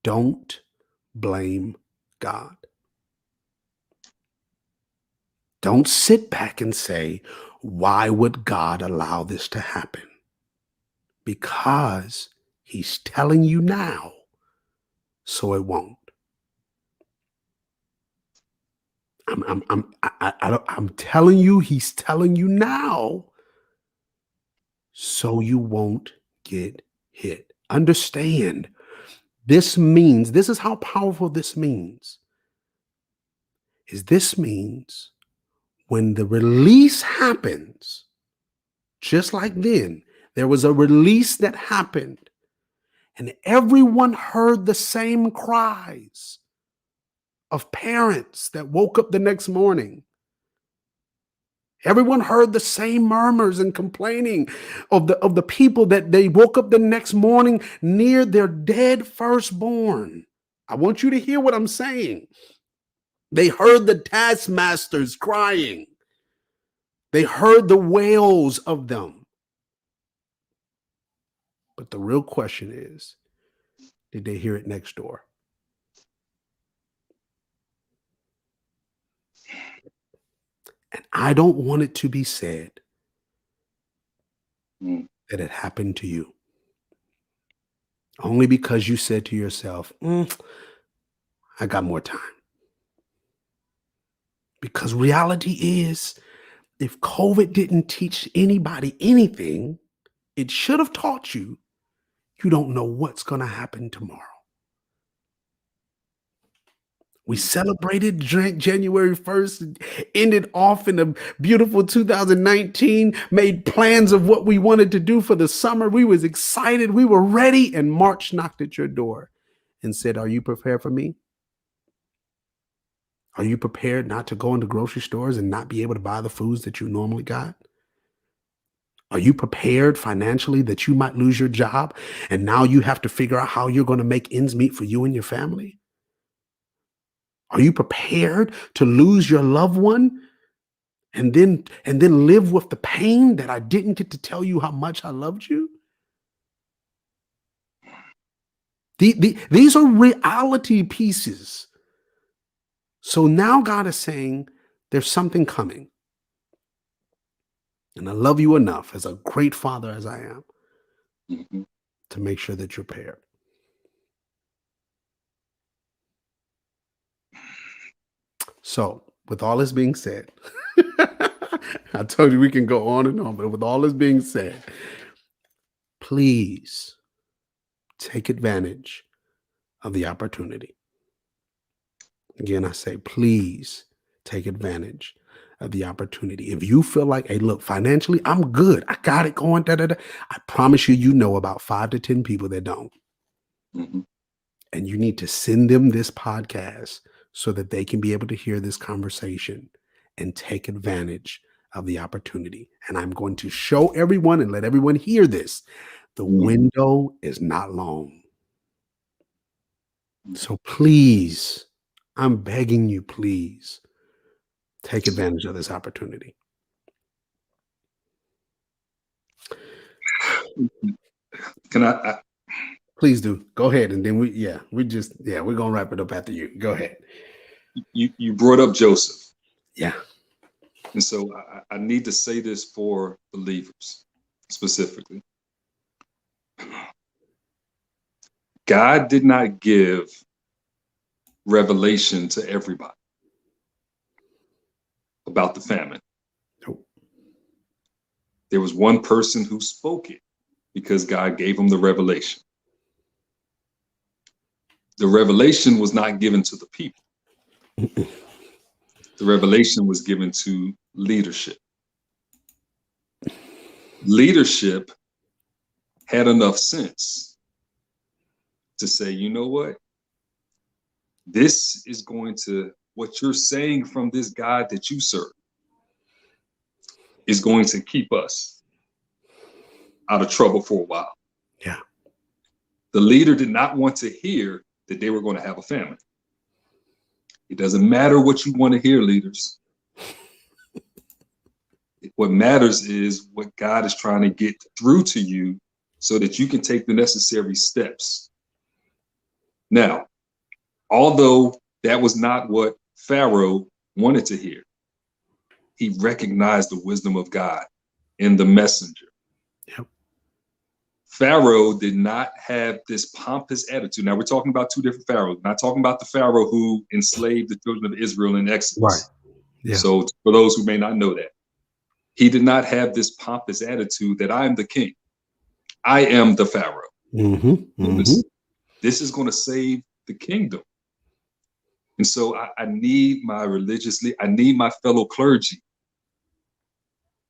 don't blame God. Don't sit back and say, why would God allow this to happen? Because he's telling you now, so it won't. I'm telling you, he's telling you now, so you won't get hit. Understand, this is how powerful this means. This means when the release happens, just like then, there was a release that happened, and everyone heard the same cries of parents that woke up the next morning. Everyone heard the same murmurs and complaining of the people that they woke up the next morning near their dead firstborn. I want you to hear what I'm saying. They heard the taskmasters crying. They heard the wails of them. But the real question is, did they hear it next door? And I don't want it to be said that it happened to you. Only because you said to yourself, I got more time. Because reality is, if COVID didn't teach anybody anything, it should have taught you, you don't know what's going to happen tomorrow. We celebrated January 1st, ended off in a beautiful 2019, made plans of what we wanted to do for the summer. We was excited. We were ready. And March knocked at your door and said, are you prepared for me? Are you prepared not to go into grocery stores and not be able to buy the foods that you normally got? Are you prepared financially that you might lose your job and now you have to figure out how you're going to make ends meet for you and your family? Are you prepared to lose your loved one and then live with the pain that I didn't get to tell you how much I loved you? These are reality pieces. So now God is saying there's something coming. And I love you enough as a great father as I am to make sure that you're prepared. So with all this being said, I told you we can go on and on, but with all this being said, please take advantage of the opportunity. Again, I say, please take advantage of the opportunity. If you feel like, hey, look, financially, I'm good. I got it going. I promise you, you know about 5 to 10 people that don't. And you need to send them this podcast so that they can be able to hear this conversation and take advantage of the opportunity. And I'm going to show everyone and let everyone hear this. The window is not long. So please, I'm begging you, please take advantage of this opportunity. Can I Please do. Go ahead. And then we're going to wrap it up after you. Go ahead. You brought up Joseph. Yeah. And so I need to say this for believers specifically. God did not give revelation to everybody about the famine. Nope. There was one person who spoke it because God gave him the revelation. The revelation was not given to the people. The revelation was given to leadership. Leadership had enough sense to say, you know what? This is what you're saying from this God that you serve is going to keep us out of trouble for a while. Yeah. The leader did not want to hear that they were going to have a famine. It doesn't matter what you want to hear, leaders. What matters is what God is trying to get through to you so that you can take the necessary steps. Now, although that was not what Pharaoh wanted to hear, he recognized the wisdom of God in the messenger. Yep. Pharaoh did not have this pompous attitude. Now we're talking about two different Pharaohs. We're not talking about the Pharaoh who enslaved the children of Israel in Exodus. Right. Yeah. So for those who may not know that, he did not have this pompous attitude that I am the king. I am the Pharaoh. This is going to save the kingdom. And so I need my I need my fellow clergy.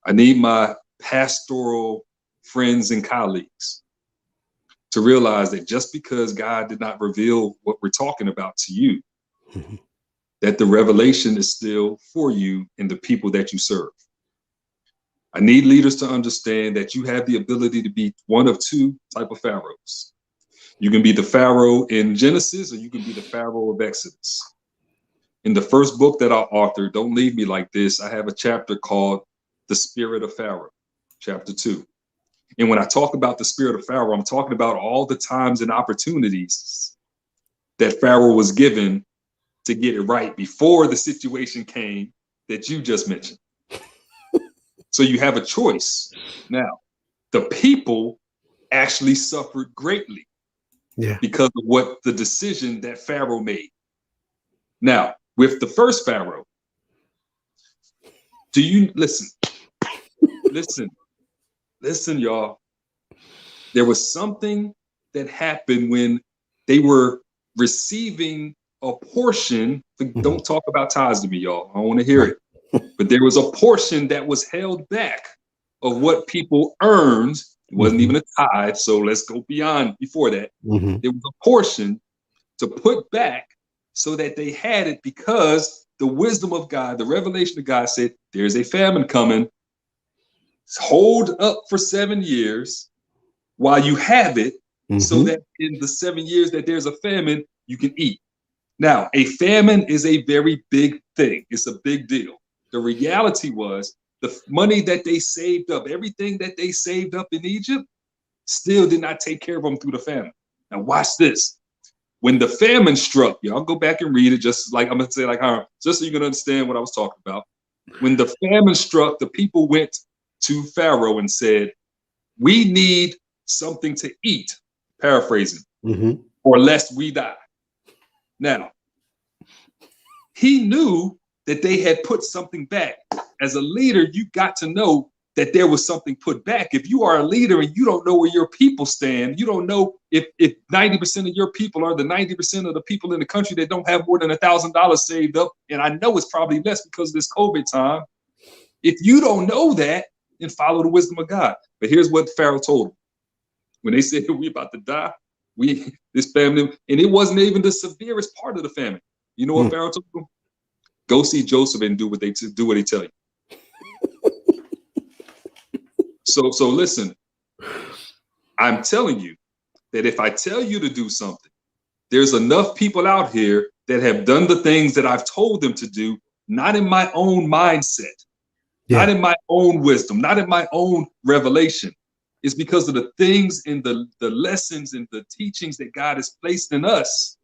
I need my pastoral friends and colleagues to realize that just because God did not reveal what we're talking about to you, that the revelation is still for you and the people that you serve. I need leaders to understand that you have the ability to be one of two type of pharaohs. You can be the Pharaoh in Genesis, or you can be the Pharaoh of Exodus. In the first book that I authored, Don't Leave Me Like This, I have a chapter called The Spirit of Pharaoh, chapter 2. And when I talk about the spirit of Pharaoh, I'm talking about all the times and opportunities that Pharaoh was given to get it right before the situation came that you just mentioned. So you have a choice. Now, the people actually suffered greatly because of what the decision that Pharaoh made. Now, with the first Pharaoh, do you listen? Listen, y'all. There was something that happened when they were receiving a portion. Don't talk about tithes to me, y'all. I don't want to hear it. But there was a portion that was held back of what people earned. It wasn't even a tithe. So let's go before that. There was a portion to put back so that they had it because the wisdom of God, the revelation of God said, there's a famine coming. Hold up for 7 years while you have it, so that in the 7 years that there's a famine, you can eat. Now, a famine is a very big thing. It's a big deal. The reality was the money that they saved up, everything that they saved up in Egypt, still did not take care of them through the famine. Now, watch this. When the famine struck, y'all go back and read it, just like I'm going to say, like, just so you can understand what I was talking about. When the famine struck, the people went to Pharaoh and said, we need something to eat, paraphrasing, or lest we die. Now, he knew that they had put something back. As a leader, you got to know that there was something put back. If you are a leader and you don't know where your people stand, you don't know if 90% of your people are the 90% of the people in the country that don't have more than $1,000 saved up, and I know it's probably less because of this COVID time. If you don't know that, then follow the wisdom of God. But here's what Pharaoh told them. When they said, we about to die, this family, and it wasn't even the severest part of the famine. You know what Pharaoh told them? Go see Joseph and do what they tell you. So listen, I'm telling you that if I tell you to do something, there's enough people out here that have done the things that I've told them to do, not in my own mindset, not in my own wisdom, not in my own revelation. It's because of the things and the lessons and the teachings that God has placed in us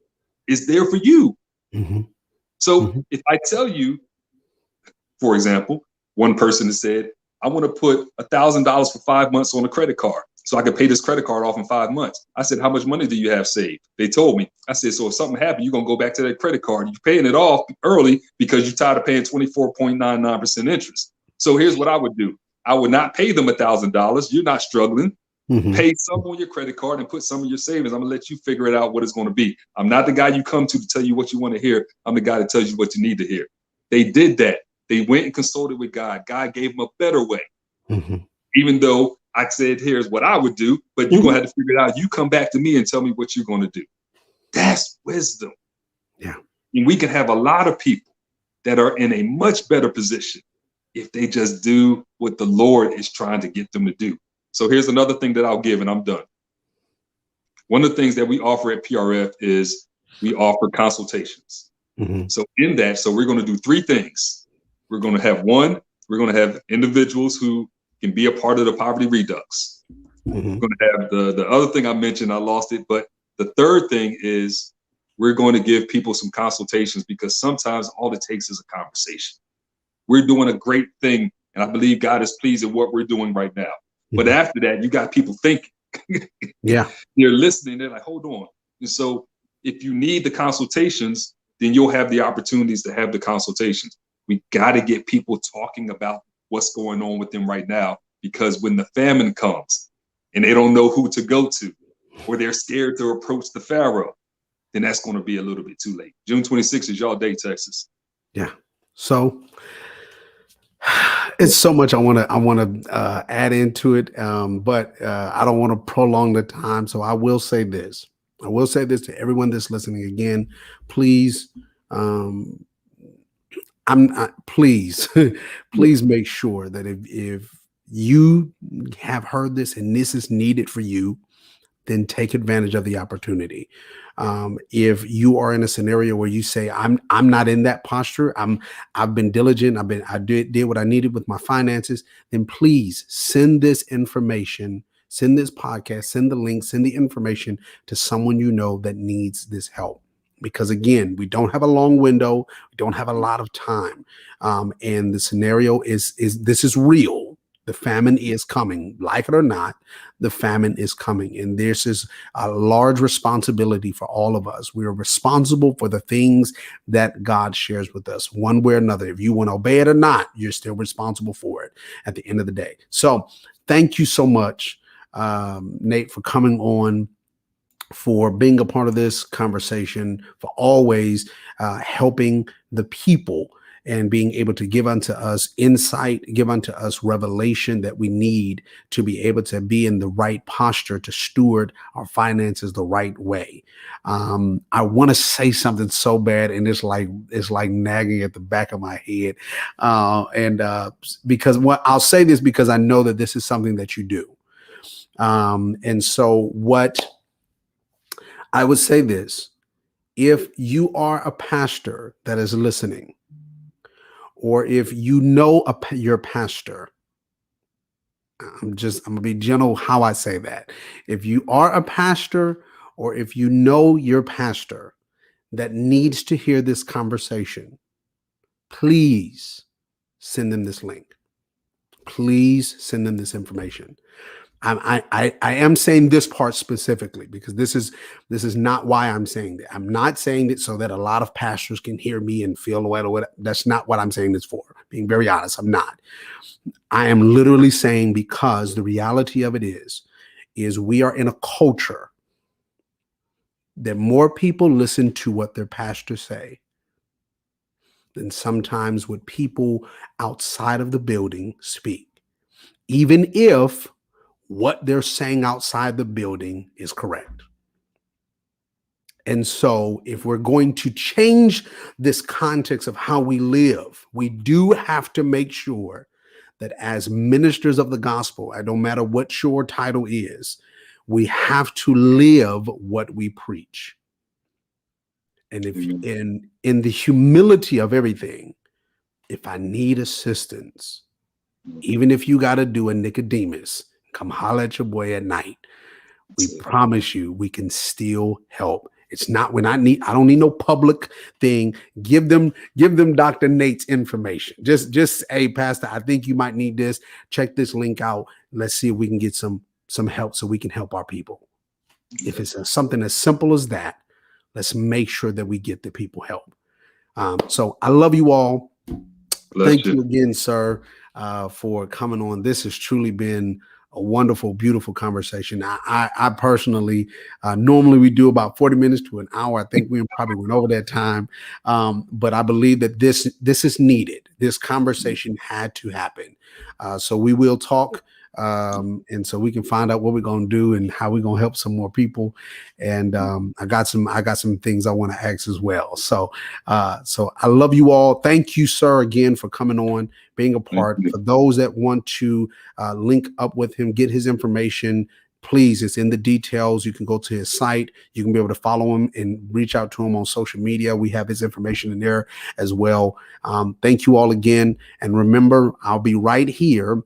is there for you. So if I tell you, for example, one person has said, I want to put $1,000 for 5 months on a credit card so I can pay this credit card off in 5 months. I said, how much money do you have saved? They told me. I said, so if something happened, you're going to go back to that credit card. You're paying it off early because you're tired of paying 24.99% interest. So here's what I would do. I would not pay them $1,000. You're not struggling. Pay some on your credit card and put some of your savings. I'm going to let you figure it out what it's going to be. I'm not the guy you come to tell you what you want to hear. I'm the guy that tells you what you need to hear. They did that. They went and consulted with God. God gave them a better way. Even though I said, here's what I would do, but you're going to have to figure it out. You come back to me and tell me what you're going to do. That's wisdom. Yeah. And we can have a lot of people that are in a much better position if they just do what the Lord is trying to get them to do. So here's another thing that I'll give, and I'm done. One of the things that we offer at PRF is we offer consultations. So in that, so we're going to do 3 things. We're going to have we're going to have individuals who can be a part of the poverty redux. We're going to have the other thing I mentioned, I lost it, but the third thing is we're going to give people some consultations, because sometimes all it takes is a conversation. We're doing a great thing, and I believe God is pleased with what we're doing right now. But after that, you got people thinking. They're listening. They're like, hold on. And so if you need the consultations, then you'll have the opportunities to have the consultations. We got to get people talking about what's going on with them right now, because when the famine comes and they don't know who to go to, or they're scared to approach the Pharaoh, then that's going to be a little bit too late. June 26th is y'all day, Texas. Yeah. So it's so much I want to add into it, but I don't want to prolong the time. So I will say this. I will say this to everyone that's listening again. Please, please, please make sure that if you have heard this and this is needed for you, then take advantage of the opportunity. If you are in a scenario where you say, I'm not in that posture, I've been diligent, I did what I needed with my finances, then please send this information, send this podcast, send the link, send the information to someone you know that needs this help. Because again, we don't have a long window, we don't have a lot of time, and the scenario is this is real. The famine is coming, like it or not. The famine is coming, and this is a large responsibility for all of us. We are responsible for the things that God shares with us, one way or another. If you want to obey it or not, you're still responsible for it at the end of the day. So, thank you so much, Nate, for coming on, for being a part of this conversation, for always helping the people and being able to give unto us insight, give unto us revelation that we need to be able to be in the right posture to steward our finances the right way. I want to say something so bad, and it's like nagging at the back of my head. Because I'll say this because I know that this is something that you do. And so what I would say this, if you are a pastor that is listening, or if you know your pastor, I'm gonna be gentle how I say that. If you are a pastor, or if you know your pastor that needs to hear this conversation, please send them this link. Please send them this information. I am saying this part specifically because this is not why I'm saying that. I'm not saying it so that a lot of pastors can hear me and feel what. That's not what I'm saying this for. Being very honest, I'm not. I am literally saying because the reality of it is we are in a culture that more people listen to what their pastors say than sometimes what people outside of the building speak, even if what they're saying outside the building is correct. And so if we're going to change this context of how we live, we do have to make sure that as ministers of the gospel, I don't matter what your title is, we have to live what we preach. And if in the humility of everything, if I need assistance, even if you got to do a Nicodemus, come holler at your boy at night. We promise you we can still help. It's not I don't need no public thing. Give them Dr. Nate's information. Just hey, Pastor, I think you might need this. Check this link out. Let's see if we can get some help so we can help our people. If it's something as simple as that, let's make sure that we get the people help. So I love you all. Thank you again, sir, for coming on. This has truly been a wonderful, beautiful conversation. I personally, normally we do about 40 minutes to an hour. I think we probably went over that time. But I believe that this is needed. This conversation had to happen. So we will talk. And so we can find out what we're going to do and how we're going to help some more people. And I got some things I want to ask as well. So I love you all. Thank you, sir, again for coming on, being a part. For those that want to link up with him, get his information, please, it's in the details. You can go to his site. You can be able to follow him and reach out to him on social media. We have his information in there as well. Thank you all again. And remember, I'll be right here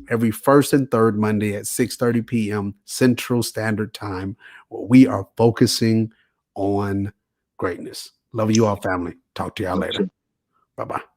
every first and third Monday at 6:30 p.m. Central Standard Time, where we are focusing on greatness. Love you all, family. Talk to y'all later. Bye-bye.